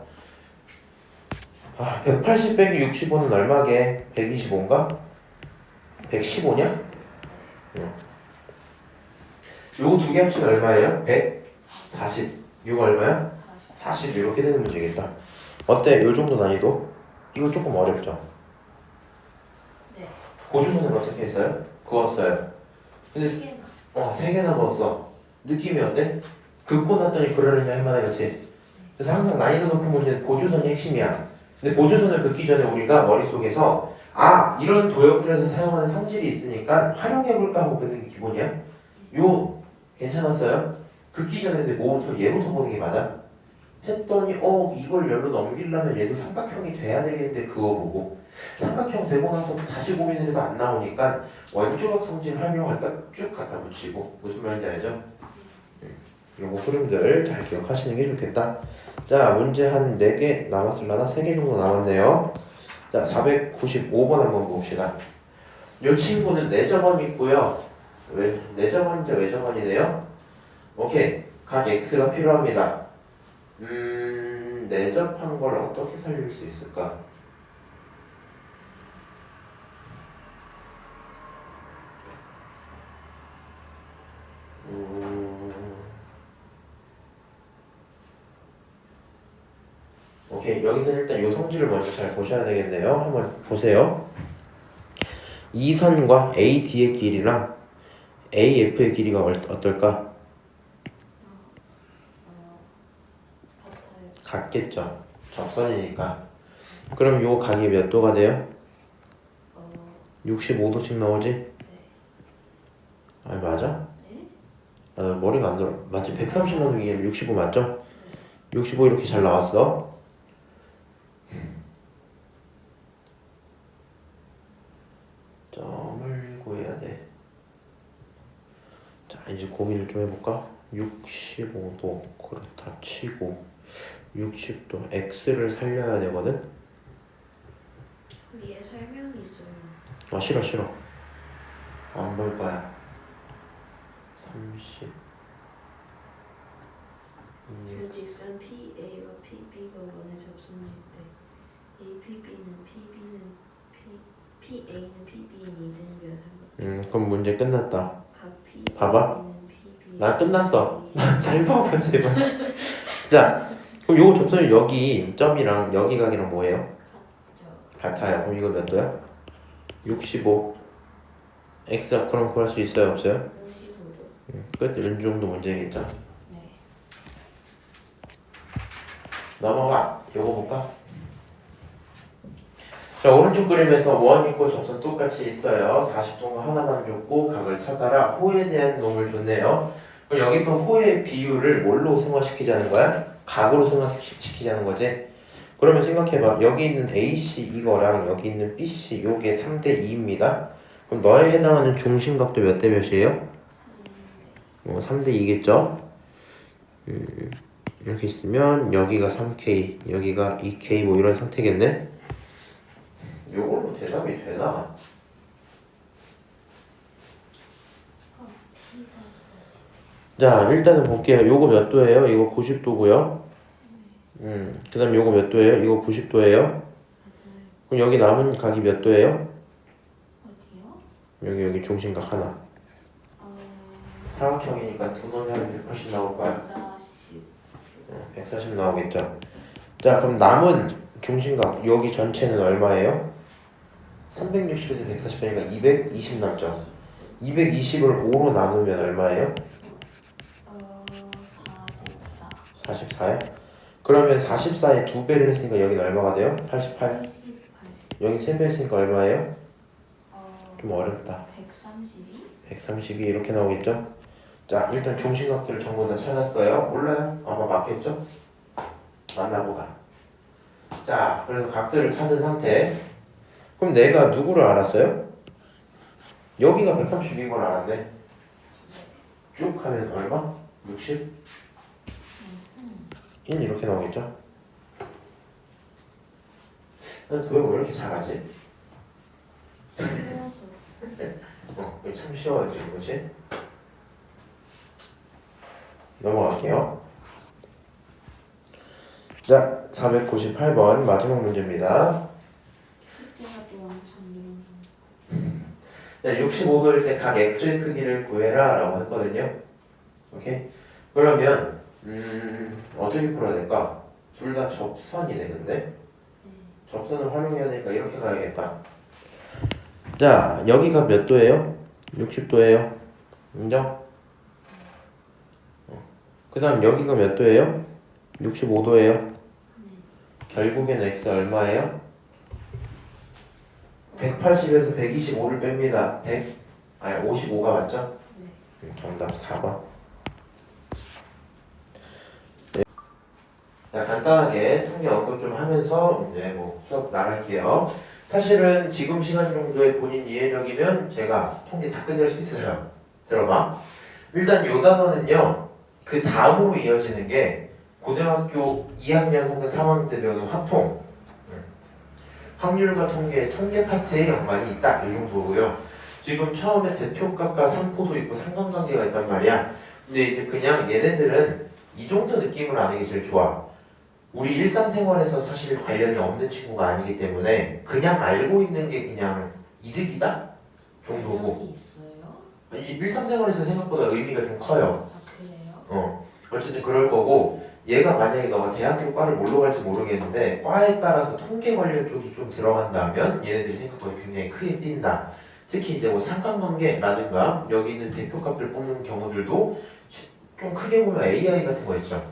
180 빼기 65는 얼마게? 125인가? 115냐? 응. 요거 두 개 합치면 얼마예요? 140. 이거 얼마야? 40. 이렇게 되는 문제겠다. 어때? 요 정도 난이도? 이거 조금 어렵죠? 네. 고주선을 어떻게 했어요? 그었어요. 근데 세 개나 그었어. 느낌이 어때? 긋고 났더니 그러느냐 할만해, 그렇지? 그래서 항상 난이도 높은 문제는 보조선이 핵심이야. 근데 보조선을 긋기 전에 우리가 머릿속에서 이런 도형풀에서 사용하는 성질이 있으니까 활용해볼까 하고 긋는 게 기본이야. 요 괜찮았어요? 긋기 전에 근데 뭐부터 얘부터 보는 게 맞아? 했더니 이걸 열로 넘기려면 얘도 삼각형이 돼야 되겠는데 그거 보고 삼각형 되고 나서 다시 고민을 해도 안 나오니까 원주각 성질 활용할까 쭉 갖다 붙이고 무슨 말인지 알죠? 요거 흐름들 잘 기억하시는 게 좋겠다. 자, 문제 한 4개 남았을라나? 3개 정도 남았네요. 자, 495번 한번 봅시다. 요 친구는 내점원 있고요. 내점원이자 외점원이네요. 오케이. 각 x가 필요합니다. 내접한 걸 어떻게 살릴 수 있을까? 오케이, 여기서 일단 요 성질을 먼저 잘 보셔야 되겠네요. 한번 보세요. 이 선과 AD의 길이랑 AF의 길이가 어떨까? 같겠죠. 접선이니까. 그럼 요 각이 몇 도가 돼요? 65도씩 나오지? 아, 맞아? 나 머리가 안 돌아. 맞지? 130 나누기 65 맞죠? 65 이렇게 잘 나왔어. 점을 구해야 돼. 자, 이제 고민을 좀 해볼까? 65도 그렇다 치고 60도 x를 살려야 되거든? 위에 설명이 있어요. 싫어. 안 볼 거야. 30 주직선 PA와 PB가 원의 접선일 때 APB는 PA는 PB인 이등변 삼각. 그럼 문제 끝났다. 각 P 봐봐. 나 끝났어. 잘 봐봐 제발. 자, 그럼 요거 접선이 여기 점이랑 여기 각이랑 뭐예요? 같아요. 그럼 이거 몇 도야? 65. x 그럼 구할 수 있어요 없어요? 55도. 끝. 이런 정도 문제겠죠. 네. 넘어가. 요거 볼까? 자, 오른쪽 그림에서 원 있고 접선 똑같이 있어요. 40도가 하나만 줬고 각을 찾아라. 호에 대한 놈을 줬네요. 그럼 여기서 호의 비율을 뭘로 승화시키자는 거야? 각으로 승화시키자는 거지. 그러면 생각해봐. 여기 있는 AC 이거랑 여기 있는 BC 요게 3대 2입니다. 그럼 너에 해당하는 중심각도 몇 대 몇이에요? 3대 2겠죠? 이렇게 있으면 여기가 3K, 여기가 2K 뭐 이런 상태겠네? 요걸로 대답이 되나? 자, 일단은 볼게요. 요거 몇 도예요? 이거 90도고요. 그 다음 요거 몇 도예요? 이거 90도예요. 그럼 여기 남은 각이 몇 도예요? 어디요? 여기 중심각 하나. 사각형이니까 두 놈이 하면 180 나올 거야. 140. 140 나오겠죠. 자, 그럼 남은 중심각 여기 전체는 얼마예요? 360에서 140 빼니까 220 남죠. 220을 5로 나누면 얼마예요? 44. 44요? 그러면 44에 2배를 했으니까 여기는 얼마가 돼요? 88. 88. 여기 3배 했으니까 얼마예요? 좀 어렵다. 132? 132 이렇게 나오겠죠? 자, 일단 중심각들 전부 다 찾았어요? 몰라요? 아마 맞겠죠? 만나보다. 자, 그래서 각들을 찾은 상태. 그럼 내가 누구를 알았어요? 여기가 132인 걸 알았네. 쭉 하면 얼마? 60? 인 이렇게 나오겠죠? 난 도형 왜 이렇게 잘하지? 쉬워서. 이거 참 쉬워요 지금, 그치? 넘어갈게요. 자, 498번 마지막 문제입니다. 숙제가 또 엄청 늘어나. 자, 65도일 때 각 x의 크기를 구해라 라고 했거든요. 오케이? 그러면 어떻게 풀어야 될까? 둘 다 접선이네. 근데 접선을 활용해야 되니까 이렇게 가야겠다. 자, 여기가 몇 도예요? 60도예요. 인정? 그 다음 여기가 몇 도예요? 65도예요. 결국엔 x 얼마예요? 180에서 125를 뺍니다. 55가 맞죠? 정답 4번. 네. 자, 간단하게 통계 언급 좀 하면서 이제 뭐 수업 나갈게요. 사실은 지금 시간 정도의 본인 이해력이면 제가 통계 다 끝낼 수 있어요. 들어봐. 일단 요 단어는요, 그 다음으로 이어지는 게 고등학교 2학년 혹은 3학년 때 배우는 화통, 확률과 통계 파트에 연관이 있다. 이 정도고요. 지금 처음에 대표값과 산포도 있고 상관관계가 있단 말이야. 근데 이제 그냥 얘네들은 이 정도 느낌을 아는 게 제일 좋아. 우리 일상생활에서 사실 관련이 없는 친구가 아니기 때문에 그냥 알고 있는 게 그냥 이득이다 정도고. 관련이 있어요? 이 일상생활에서 생각보다 의미가 좀 커요. 아 그래요? 어쨌든 그럴 거고, 얘가 만약에 너가 대학교 과를 뭘로 갈지 모르겠는데 과에 따라서 통계 관련 쪽이 좀 들어간다면 얘네들이 생각보다 굉장히 크게 쓰인다. 특히 이제 뭐 상관관계라든가 여기 있는 대표값을 뽑는 경우들도 좀 크게 보면 AI 같은 거 있죠.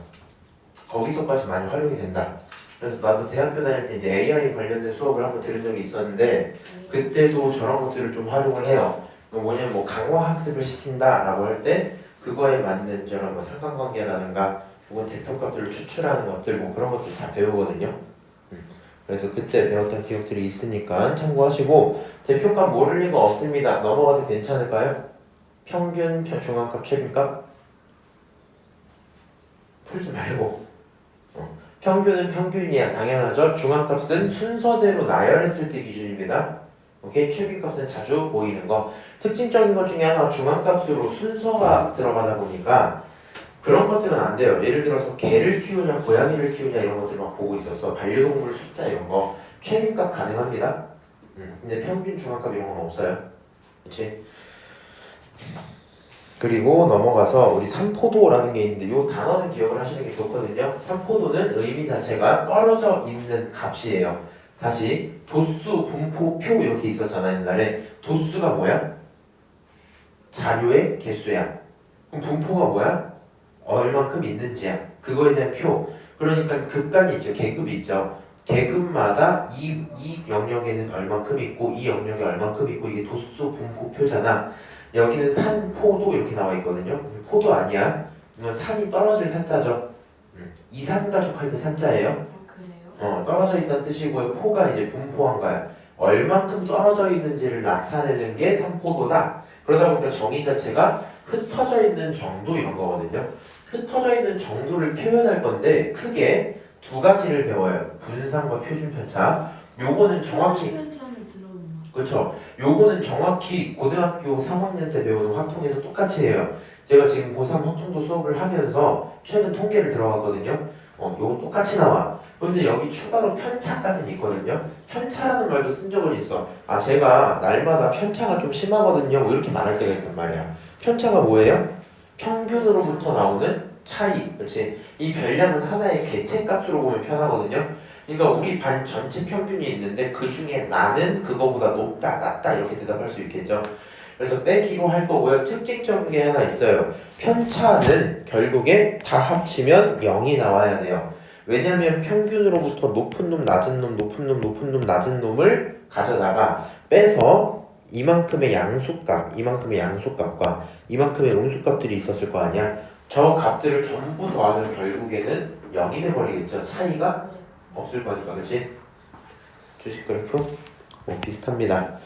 거기서까지 많이 활용이 된다. 그래서 나도 대학교 다닐 때 이제 AI 관련된 수업을 한번 들은 적이 있었는데 그때도 저런 것들을 좀 활용을 해요. 뭐냐면 뭐 강화 학습을 시킨다라고 할 때 그거에 맞는 저런 뭐 상관관계라든가 혹은 대표값들을 추출하는 것들 뭐 그런 것들 다 배우거든요. 그래서 그때 배웠던 기억들이 있으니까 참고하시고, 대표값 모를 리가 없습니다. 넘어가도 괜찮을까요? 평균, 중앙값, 최빈값 풀지 말고 평균은 평균이야. 당연하죠. 중앙값은 순서대로 나열했을 때 기준입니다. 오케이? 최빈값은 자주 보이는 거. 특징적인 것 중에 하나가 중앙값으로 순서가 들어가다 보니까 그런 것들은 안 돼요. 예를 들어서 개를 키우냐 고양이를 키우냐 이런 것들 막 보고 있었어. 반려동물 숫자 이런 거. 최빈값 가능합니다. 근데 평균 중앙값 이런 건 없어요. 그치? 그리고 넘어가서 우리 삼포도라는 게 있는데 이 단어는 기억을 하시는 게 좋거든요. 삼포도는 의미 자체가 떨어져 있는 값이에요. 다시 도수, 분포, 표 이렇게 있었잖아 옛날에. 도수가 뭐야? 자료의 개수야. 그럼 분포가 뭐야? 얼만큼 있는지야. 그거에 대한 표. 그러니까 급간이 있죠. 계급이 있죠. 계급마다 이 영역에는 얼만큼 있고 이 영역에 얼만큼 있고 이게 도수, 분포, 표잖아. 여기는 산, 포도 이렇게 나와 있거든요. 포도 아니야. 이건 산이 떨어질 산자죠. 이산가족 할 때 산자예요. 그래요? 떨어져 있다는 뜻이고요. 포가 이제 분포한 거야. 얼만큼 떨어져 있는지를 나타내는 게 산포도다. 그러다 보니까 정의 자체가 흩어져 있는 정도 이런 거거든요. 흩어져 있는 정도를 표현할 건데 크게 두 가지를 배워요. 분산과 표준 편차. 요거는 정확히 편차는 들어오나? 그렇죠. 요거는 정확히 고등학교 3학년 때 배우는 화통에서 똑같이 해요. 제가 지금 고3 화통도 수업을 하면서 최근 통계를 들어갔거든요. 요거 똑같이 나와. 그런데 여기 추가로 편차까지 있거든요. 편차라는 말도 쓴 적은 있어. 제가 날마다 편차가 좀 심하거든요. 뭐 이렇게 말할 때가 있단 말이야. 편차가 뭐예요? 평균으로부터 나오는 차이. 그렇지? 이 별량은 하나의 개체값으로 보면 편하거든요. 그러니까 우리 반 전체 평균이 있는데 그 중에 나는 그거보다 높다, 낮다 이렇게 대답할 수 있겠죠. 그래서 빼기로 할 거고요. 특징적인 게 하나 있어요. 편차는 결국에 다 합치면 0이 나와야 돼요. 왜냐면 평균으로부터 높은 놈, 낮은 놈, 높은 놈, 높은 놈, 낮은 놈을 가져다가 빼서 이만큼의 양수값과 이만큼의 음수값들이 있었을 거 아니야. 저 값들을 전부 더하면 결국에는 0이 돼버리겠죠. 차이가 그래. 없을 거니까, 그치? 주식 그래프? 비슷합니다.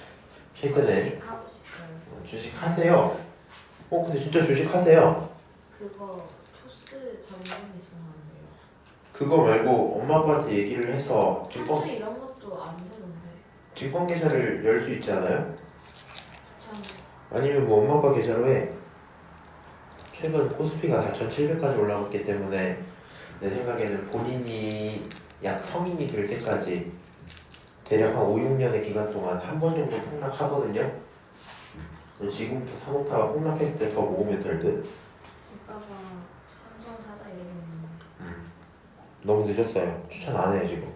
최근에 주식하고 싶어요. 주식 하세요. 근데 진짜 주식 하세요. 그거 토스 전문 있으면 안 돼요. 그거 말고 엄마 아빠한테 얘기를 해서 토스 이런 것도 안 되던데. 증권 계좌를 열 수 있지 않아요? 참. 아니면 뭐 엄마 아빠 계좌로 해. 최근 코스피가 4,700까지 올라갔기 때문에 내 생각에는 본인이 약 성인이 될 때까지 대략 한 5, 6년의 기간 동안 한 번 정도 폭락하거든요. 지금부터 산호타가 폭락했을 때 더 모으면 될 듯. 오빠가 삼성 사자 이러면 너무 늦었어요. 추천 안 해요 지금.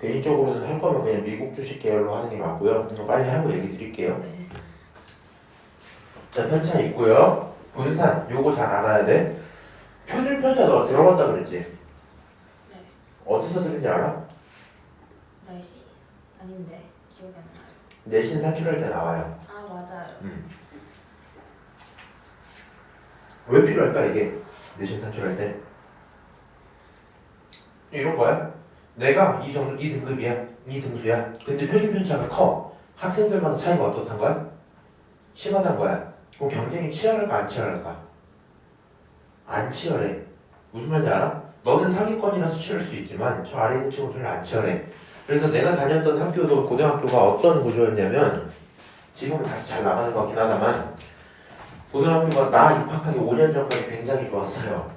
개인적으로는 할 거면 그냥 미국 주식 계열로 하는 게 맞고요. 이거 빨리 하고 얘기 드릴게요. 네. 자, 편차 있고요. 분산 요거 잘 알아야 돼. 표준 편차 너 들어간다 그랬지? 네. 어디서 들은지 알아? 날씨? 아닌데 기억이 안 나요. 내신 산출할 때 나와요. 아 맞아요. 왜 필요할까 이게? 내신 산출할 때 이런 거야. 내가 이 정도 이 등급이야, 이 등수야. 근데 표준 편차가 커. 학생들마다 차이가 어떻단 거야? 심하단 거야. 그럼 경쟁이 치열할까 안 치열할까? 안 치열해. 무슨 말인지 알아? 너는 상위권이라서 치열할 수 있지만 저 아래 있는 친구들은 안 치열해. 그래서 내가 다녔던 학교도 고등학교가 어떤 구조였냐면 지금은 다시 잘 나가는 것 같긴 하다만 고등학교가 나 입학하기 5년 전까지 굉장히 좋았어요.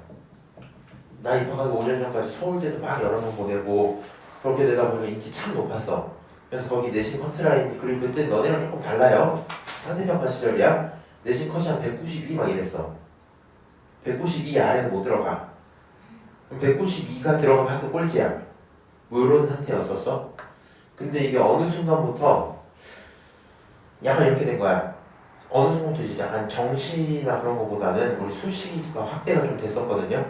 나 입학하기 5년 전까지 서울대도 막 여러 명 보내고 그렇게 되다 보니까 인기 참 높았어. 그래서 거기 내신 커트라인 그리고 그때 너네랑 조금 달라요. 상대평가 시절이야. 내신 컷이 한 192 막 이랬어. 192 아래는 못 들어가. 그럼 192가 들어가면 학교 꼴찌야. 뭐 이런 상태였었어. 근데 이게 어느 순간부터 약간 이렇게 된 거야. 어느 순간부터 이제 약간 정시나 그런 거보다는 우리 수시가 확대가 좀 됐었거든요.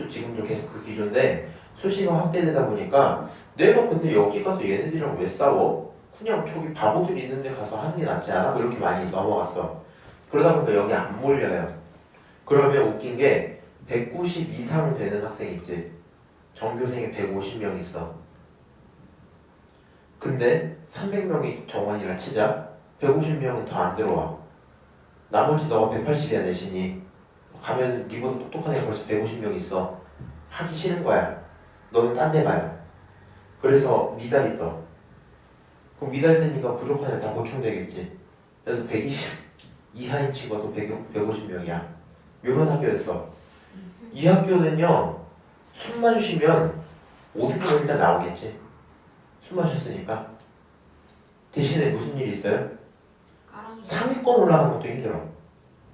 지금도 계속 그 기조인데 수시가 확대되다 보니까 내가 근데 여기 가서 얘네들이랑 왜 싸워? 그냥 저기 바보들 있는 데 가서 하는 게 낫지 않아? 뭐 이렇게 많이 넘어갔어. 그러다 보니까 여기 안 몰려요. 그러면 웃긴 게 190 이상 되는 학생 있지. 전교생이 150명 있어. 근데 300명이 정원이라 치자. 150명은 더 안 들어와. 나머지 너가 180이야 내신이. 가면 니보다 똑똑한 애가 벌써 150명 있어. 하기 싫은 거야. 너는 딴 데 가요. 그래서 미달이 떠. 그럼 미달 뜨니까 부족한 애 다 보충되겠지. 그래서 120 이하인 친구가 또 150명이야. 이런 학교였어. 이 학교는요. 숨만 쉬면 5등분 일단 나오겠지. 숨만 쉬었으니까. 대신에 무슨 일이 있어요? 상위권 올라가는 것도 힘들어.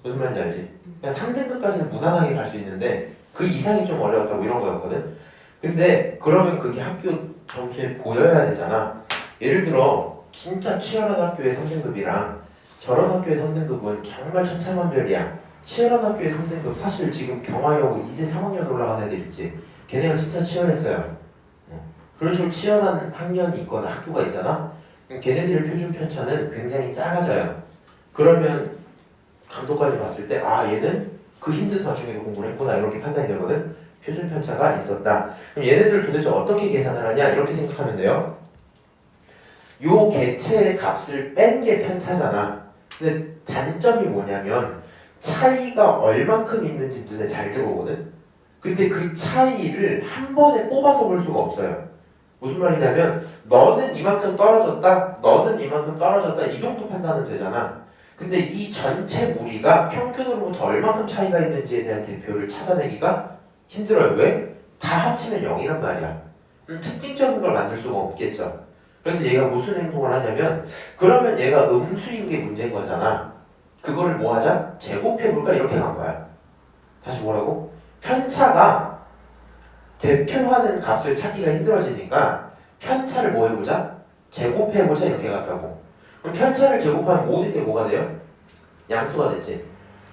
무슨 말인지 알지? 그냥 3등급까지는 무난하게 갈 수 있는데 그 이상이 좀 어려웠다고 이런 거였거든. 근데 그러면 그게 학교 점수에 보여야 되잖아. 예를 들어 진짜 치열한 학교의 3등급이랑 저런 학교의 3등급은 정말 천차만별이야. 치열한 학교의 3등급 사실 지금 경화여고 이제 3학년 올라간 애들 있지. 걔네가 진짜 치열했어요. 그런 식으로 치열한 학년이 있거나 학교가 있잖아. 걔네들의 표준 편차는 굉장히 작아져요. 그러면 감독관이 봤을 때 아 얘는 그 힘든 와중에도 공부를 했구나 이렇게 판단이 되거든. 표준 편차가 있었다. 그럼 얘네들 도대체 어떻게 계산을 하냐 이렇게 생각하면 돼요. 요 개체의 값을 뺀 게 편차잖아. 근데 단점이 뭐냐면 차이가 얼만큼 있는지 눈에 잘 들어오거든. 근데 그 차이를 한 번에 뽑아서 볼 수가 없어요. 무슨 말이냐면 너는 이만큼 떨어졌다, 너는 이만큼 떨어졌다 이 정도 판단은 되잖아. 근데 이 전체 무리가 평균으로부터 얼만큼 차이가 있는지에 대한 대표를 찾아내기가 힘들어요. 왜? 다 합치면 0이란 말이야. 특징적인 걸 만들 수가 없겠죠. 그래서 얘가 무슨 행동을 하냐면 그러면 얘가 음수인 게 문제인 거잖아. 그거를 뭐 하자? 제곱해볼까? 이렇게 간 거야. 다시 뭐라고? 편차가 대표하는 값을 찾기가 힘들어지니까 편차를 뭐 해보자? 제곱해보자 이렇게 갔다고. 그럼 편차를 제곱하면 모든 게 뭐가 돼요? 양수가 됐지.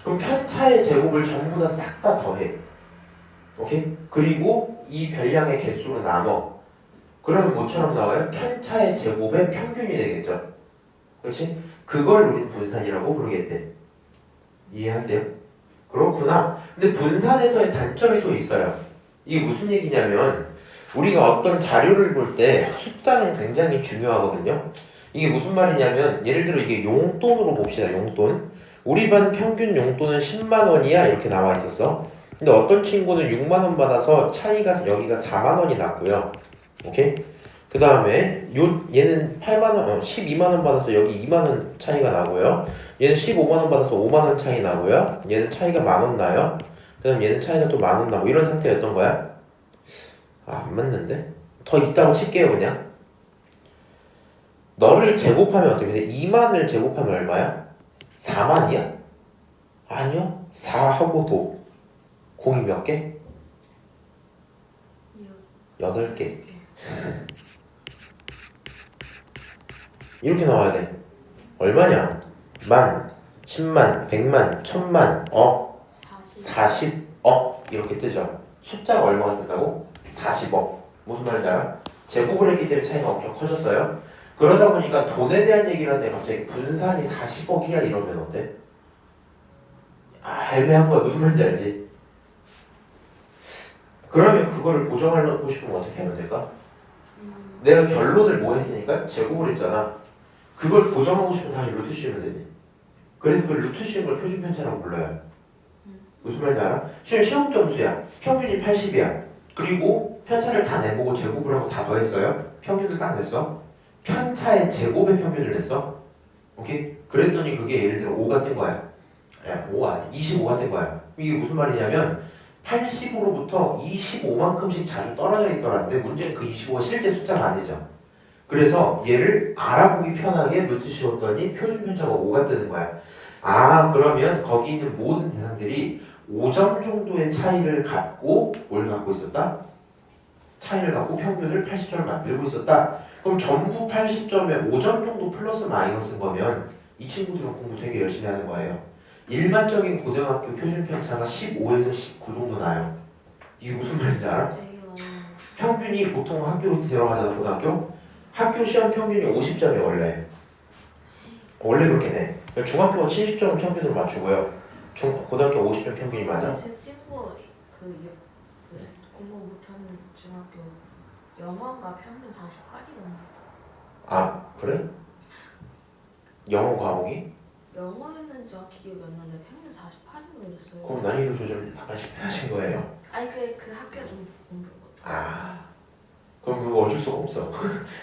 그럼 편차의 제곱을 전부 다 싹 다 더해. 오케이? 그리고 이 별량의 개수로 나눠. 그러면 뭐처럼 나와요? 편차의 제곱의 평균이 되겠죠. 그렇지? 그걸 우린 분산이라고 부르겠대. 이해하세요? 그렇구나. 근데 분산에서의 단점이 또 있어요. 이게 무슨 얘기냐면 우리가 어떤 자료를 볼 때 숫자는 굉장히 중요하거든요. 이게 무슨 말이냐면 예를 들어 이게 용돈으로 봅시다. 용돈. 우리 반 평균 용돈은 10만 원이야 이렇게 나와 있었어. 근데 어떤 친구는 6만 원 받아서 차이가 여기가 4만 원이 났고요. 오케이? 그 다음에 얘는 8만 원, 12만 원 받아서 여기 2만 원 차이가 나고요. 얘는 15만 원 받아서 5만 원 차이 나고요. 얘는 차이가 10,000원 나요. 그 다음 얘는 차이가 또 10,000원 나고 이런 상태였던 거야. 아, 안 맞는데? 더 있다고 칠게요 그냥. 너를 제곱하면 어떻게 돼? 2만을 제곱하면 얼마야? 4만이야? 아니요. 4하고 도. 공이 몇 개? 8개. 이렇게 나와야 돼. 얼마냐? 만, 10만, 100만, 1000만, 억, 40억 이렇게 뜨죠. 숫자가 얼마가 뜬다고? 40억. 무슨 말인지 알아? 제곱을 했기 때문에 차이가 엄청 커졌어요. 그러다 보니까 돈에 대한 얘기를 하는데 갑자기 분산이 40억이야 이러면 어때? 아, 애매한 거야. 무슨 말인지 알지? 그러면 그거를 보정하고 싶으면 어떻게 하면 될까? 내가 결론을 뭐 했으니까 제곱을 했잖아. 그걸 보정하고 싶으면 다시 루트 씌우면 되지. 그래서 그 루트 씌운 걸 표준 편차라고 불러요. 무슨 말인지 알아? 시험 점수야. 평균이 80이야. 그리고 편차를 다 내보고 제곱을 하고 다 더했어요. 평균을 딱 냈어. 편차의 제곱의 평균을 냈어. 오케이? 그랬더니 그게 예를 들어 5가 뜬 거야. 야, 5 아니야. 25가 뜬 거야. 이게 무슨 말이냐면 80으로부터 25만큼씩 자주 떨어져 있더라는데 문제는 그 25가 실제 숫자가 아니죠. 그래서 얘를 알아보기 편하게 루트 씌웠더니 표준 편차가 5가 뜨는 거야. 아, 그러면 거기 있는 모든 대상들이 5점 정도의 차이를 갖고 뭘 갖고 있었다? 차이를 갖고 평균을 80점을 만들고 있었다. 그럼 전부 80점에 5점 정도 플러스 마이너스인 거면 이 친구들은 공부 되게 열심히 하는 거예요. 일반적인 고등학교 표준 편차가 15에서 19 정도 나요. 이게 무슨 말인지 알아? 평균이 보통 학교 들어가잖아, 고등학교. 학교 시험 평균이 50점이 원래 그렇게 돼. 중학교가 70점 평균으로 맞추고요. 고등학교 50점 평균이 맞아. 제 친구 공부 못하는 중학교 영어가 평균 48이던데. 아, 그래? 영어 과목이? 영어에는 정확히 기억이 안 나는데 평균 48이라고 그랬어요. 그럼 난이도 조절을 약간 실패하신 거예요. 아니 그 학교 좀 공부 못하고. 아, 그럼 그거 어쩔 수가 없어.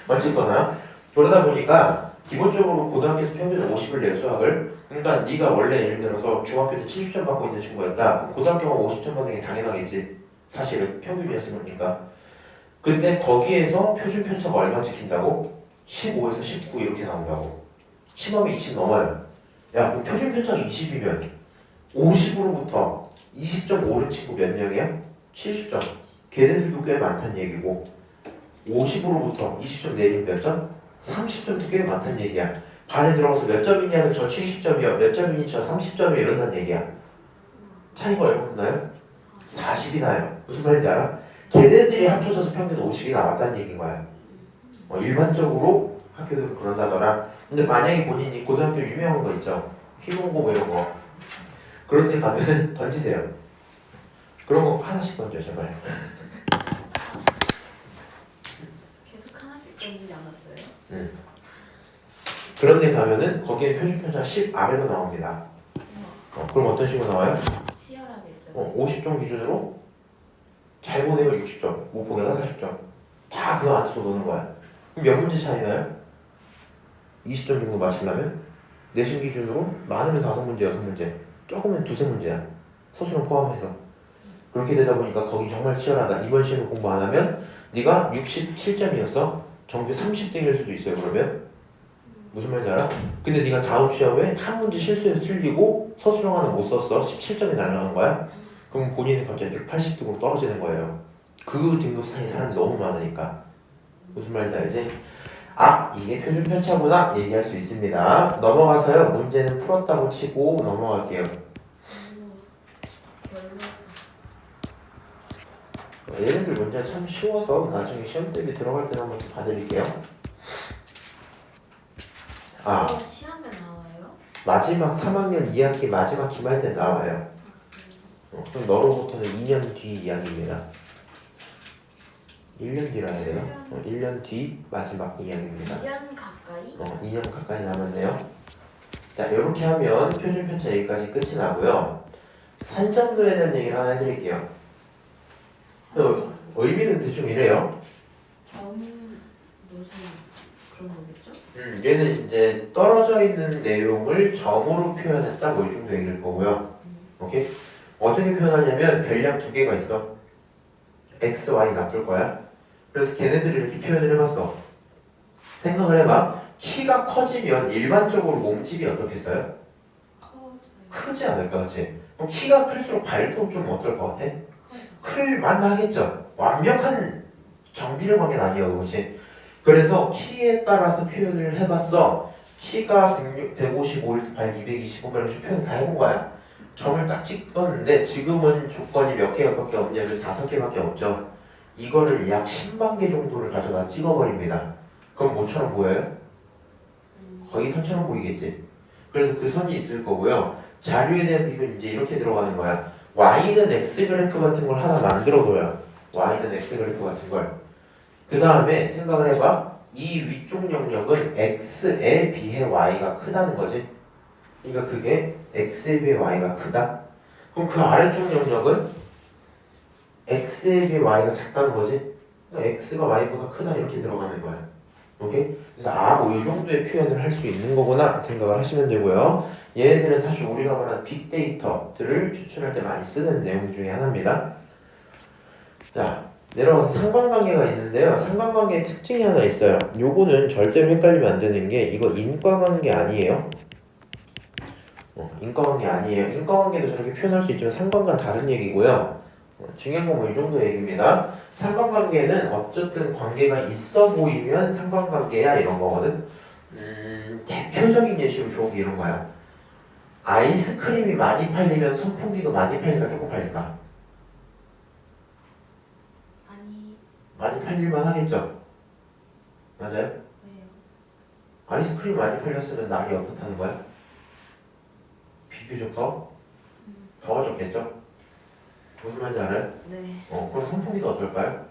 어쨌거나 그러다 보니까 기본적으로 고등학교에서 평균 50을 내 수학을. 그러니까 네가 원래 예를 들어서 중학교 때 70점 받고 있는 친구였다. 그럼 고등학교가 50점 받는 게 당연하겠지. 사실은 평균이었으니까. 근데 거기에서 표준 편차가 얼마 찍힌다고? 15에서 19 이렇게 나온다고. 심하면 20 넘어요. 야, 그럼 표준 편차가 20이면 50으로부터 20점 오른 친구 몇 명이야? 70점. 걔네들도 꽤 많다는 얘기고 50으로부터 20점 내린 몇 점? 30점도 꽤 많다는 얘기야. 반에 들어가서 몇 점이냐면 저 70점이요. 몇 점이니 저 30점이요. 이런다는 얘기야. 차이가 얼마 나요? 40이 나요. 무슨 말인지 알아? 걔네들이 합쳐져서 평균 50이 나왔다는 얘기인 거야. 일반적으로 학교들은 그런다더라. 근데 만약에 본인이 고등학교 유명한 거 있죠? 희망고 뭐 이런 거. 그런 데 가면 던지세요. 그런 거 하나씩 던져 제발. 계속 하나씩 던지지 않았어요? 응. 그런 데 가면은 거기에 표준 편차 10 아래로 나옵니다. 그럼 어떤 식으로 나와요? 치열하게 했죠. 50점 기준으로 잘 보내면 60점, 못 보내가 40점. 다 그거 안에서 노는 거야. 그럼 몇 문제 차이 나요? 20점 정도 맞추려면 내신 기준으로 많으면 5문제, 6문제, 적으면 2-3문제야. 서술은 포함해서. 그렇게 되다 보니까 거기 정말 치열하다. 이번 시험에 공부 안 하면 네가 67점이었어. 정규 30등일 수도 있어요. 그러면 무슨 말인지 알아? 근데 네가 다음 시험에 한 문제 실수해서 틀리고 서술형 하나 못 썼어. 17점이 날라간 거야. 그럼 본인은 갑자기 180등으로 떨어지는 거예요. 그 등급 상위 사람이 너무 많으니까. 무슨 말인지 알지? 아, 이게 표준 편차구나 얘기할 수 있습니다. 넘어가서요. 문제는 풀었다고 치고 넘어갈게요. 별로. 문제 참 쉬워서 나중에 시험 대비 들어갈 때 한번 또 봐드릴게요. 이거 시험에 나와요? 마지막 3학년 2학기 마지막 기말 때 나와요. 그럼 너로부터는 2년 뒤 이야기입니다. 1년 뒤라 해야 되나? 1년 뒤 마지막 이야기입니다. 2년 가까이? 2년 가까이 남았네요. 자, 이렇게 하면 표준 편차 여기까지 끝이 나고요. 산정도에 대한 얘기를 하나 해드릴게요. 의미는 대충 이래요. 점 무슨 그런 거겠죠? 얘는 이제 떨어져 있는 내용을 점으로 표현했다 뭐 이 정도 얘기일 거고요. 오케이? 어떻게 표현하냐면 별량 두 개가 있어. x, y 놔둘 거야. 그래서 걔네들을 이렇게 표현을 해봤어. 생각을 해봐. 키가 커지면 일반적으로 몸집이 어떻겠어요? 크지 않을까, 그치? 그럼 키가 클수록 발도 좀 어떨 것 같아? 클만 하겠죠. 완벽한 정비례 관계는 아니야, 그치? 그래서 키에 따라서 표현을 해봤어. 키가 155일 발 225, 이렇게 표현 다 해본 거야. 점을 딱 찍었는데 지금은 조건이 몇 개밖에 없냐면 5개밖에 없죠. 이거를 약 10만 개 정도를 가져다 찍어버립니다. 그럼 뭐처럼 보여요? 거의 선처럼 보이겠지. 그래서 그 선이 있을 거고요. 자료에 대한 비교는 이제 이렇게 들어가는 거야. y는 x 그래프 같은 걸 하나 만들어둬요. y는 x 그래프 같은 걸. 그 다음에 생각을 해봐. 이 위쪽 영역은 x에 비해 y가 크다는 거지. 그러니까 그게 x에 비해 y가 크다. 그럼 그 아래쪽 영역은 x에 비해 y가 작다는 거지. 그러니까 x가 y보다 크다 이렇게 들어가는 거야. 오케이? 그래서 뭐 이 정도의 표현을 할 수 있는 거구나 생각을 하시면 되고요. 얘네들은 사실 우리가 말하는 빅데이터들을 추출할 때 많이 쓰는 내용 중에 하나입니다. 자, 내려가서 상관관계가 있는데요. 상관관계의 특징이 하나 있어요. 요거는 절대로 헷갈리면 안 되는 게 이거 인과관계 아니에요. 인과관계 아니에요. 인과관계도 저렇게 표현할 수 있지만 상관과는 다른 얘기고요. 중요한 건 뭐 이 정도 얘기입니다. 상관관계는 어쨌든 관계가 있어 보이면 상관관계야 이런 거거든. 대표적인 예시로 좋은 게 이런 거야. 아이스크림이 많이 팔리면 선풍기도 많이 팔릴까 조금 팔릴까? 많이 팔릴만 하겠죠? 맞아요? 왜요? 아이스크림 많이 팔렸으면 날이 어떻다는 거야? 비교적 더? 더워졌겠죠? 무슨 말인지 알아요? 네. 그럼 선풍기도 어떨까요?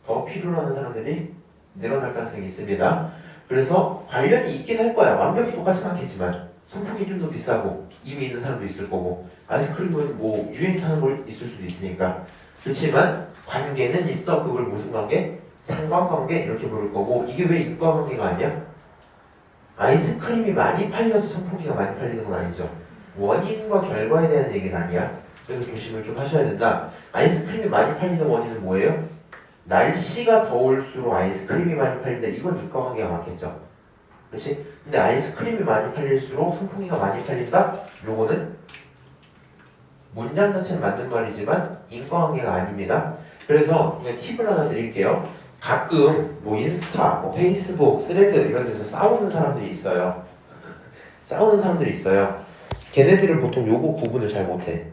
더 필요로 하는 사람들이 늘어날 가능성이 있습니다. 그래서 관련이 있긴 할 거야. 완벽히 똑같진 않겠지만 선풍기 좀 더 비싸고 이미 있는 사람도 있을 거고 아이스크림은 뭐 유행 타는 걸 있을 수도 있으니까 그렇지만 관계는 있어. 그걸 무슨 관계? 상관관계 이렇게 부를 거고 이게 왜 인과관계가 아니야? 아이스크림이 많이 팔려서 선풍기가 많이 팔리는 건 아니죠. 원인과 결과에 대한 얘기는 아니야. 그래서 조심을 좀 하셔야 된다. 아이스크림이 많이 팔리는 원인은 뭐예요? 날씨가 더울수록 아이스크림이 많이 팔린다. 이건 인과관계가 맞겠죠. 그렇지? 근데 아이스크림이 많이 팔릴수록 선풍기가 많이 팔린다? 요거는 문장 자체는 맞는 말이지만 인과관계가 아닙니다. 그래서 이거 팁을 하나 드릴게요. 가끔 뭐 인스타, 뭐 페이스북, 스레드 이런 데서 싸우는 사람들이 있어요. 싸우는 사람들이 있어요. 걔네들은 보통 요거 구분을 잘 못해.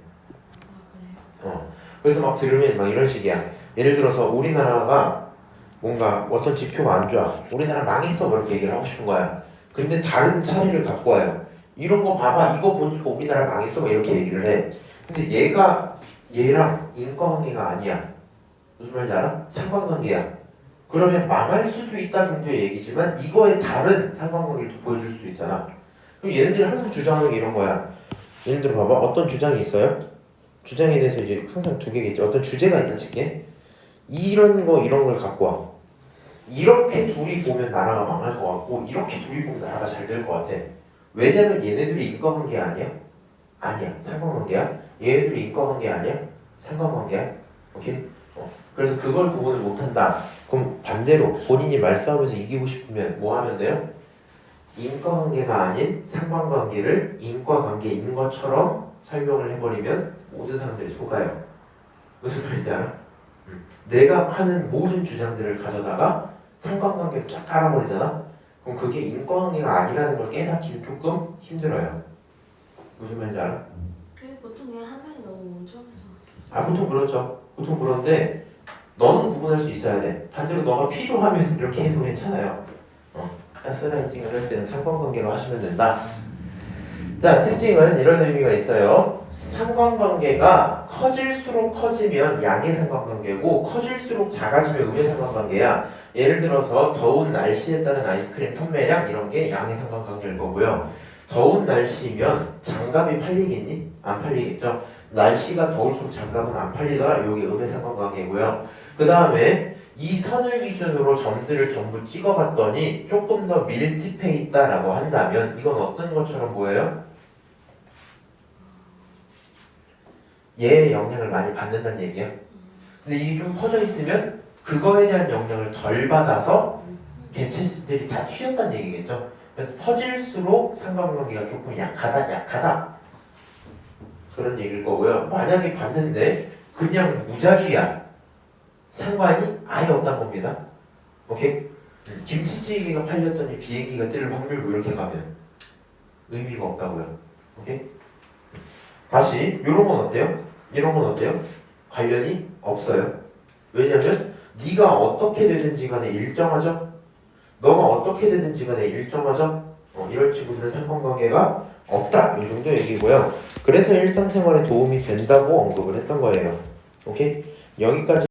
그래서 막 들으면 막 이런 식이야. 예를 들어서 우리나라가 뭔가 어떤 지표가 안 좋아. 우리나라 망했어. 그렇게 얘기를 하고 싶은 거야. 근데 다른 사례를 갖고 와요. 이런 거 봐봐. 이거 보니까 우리나라 망했어. 막 이렇게 얘기를 해. 근데 얘가 얘랑 인과관계가 아니야. 무슨 말인지 알아? 상관관계야. 그러면 망할 수도 있다 정도의 얘기지만 이거에 다른 상관관계를 보여줄 수도 있잖아. 그럼 얘네들이 항상 주장하는 게 이런 거야. 예를 들어 봐봐. 어떤 주장이 있어요? 주장에 대해서 이제 항상 두 개겠지. 어떤 주제가 있다 칠게. 이런 걸 갖고 와. 이렇게 둘이 보면 나라가 망할 것 같고 이렇게 둘이 보면 나라가 잘 될 것 같아. 왜냐면 얘네들이 인과관계 아니야? 아니야. 상관관계야. 얘네들이 인과관계 아니야? 상관관계야. 오케이? 그래서 그걸 구분을 못한다. 그럼 반대로 본인이 말싸움에서 이기고 싶으면 뭐 하면 돼요? 인과관계가 아닌 상관관계를 인과관계인 것처럼 설명을 해버리면 모든 사람들이 속아요. 무슨 말인지 알아? 내가 하는 모든 주장들을 가져다가 상관관계를 쫙 깔아버리잖아? 그럼 그게 인과관계가 아니라는 걸 깨닫기는 조금 힘들어요. 무슨 말인지 알아? 그게 보통 그냥 한 명이 너무 멈춰서 보통 그렇죠. 보통 그런데 너는 구분할 수 있어야 돼. 반대로 너가 필요하면 이렇게 해도 괜찮아요. 가스라이팅을 할 때는 상관관계로 하시면 된다. 자, 특징은 이런 의미가 있어요. 상관관계가 커질수록 커지면 양의 상관관계고 커질수록 작아지면 음의 상관관계야. 예를 들어서 더운 날씨에 따른 아이스크림 판매량 이런 게 양의 상관관계일 거고요. 더운 날씨면 장갑이 팔리겠니? 안 팔리겠죠. 날씨가 더울수록 장갑은 안 팔리더라. 여기 음의 상관관계고요. 그 다음에 이 선을 기준으로 점들을 전부 찍어봤더니 조금 더 밀집해 있다라고 한다면 이건 어떤 것처럼 보여요? 얘의 영향을 많이 받는다는 얘기야. 근데 이게 좀 퍼져 있으면 그거에 대한 영향을 덜 받아서 개체들이 다 튀었다는 얘기겠죠. 그래서 퍼질수록 상관관계가 조금 약하다 그런 얘기일 거고요. 만약에 봤는데 그냥 무작위야. 상관이 아예 없단 겁니다. 오케이? 김치찌개가 팔렸더니 비행기가 뜰 확률 뭐 이렇게 가면 의미가 없다고요. 오케이? 다시 요런 건 어때요? 이런 건 어때요? 관련이 없어요. 왜냐면 네가 어떻게 되든지 간에 일정하죠? 너가 어떻게 되든지 간에 일정하죠? 이런 친구들은 상관관계가 없다. 이 정도 얘기고요. 그래서 일상생활에 도움이 된다고 언급을 했던 거예요. 오케이? 여기까지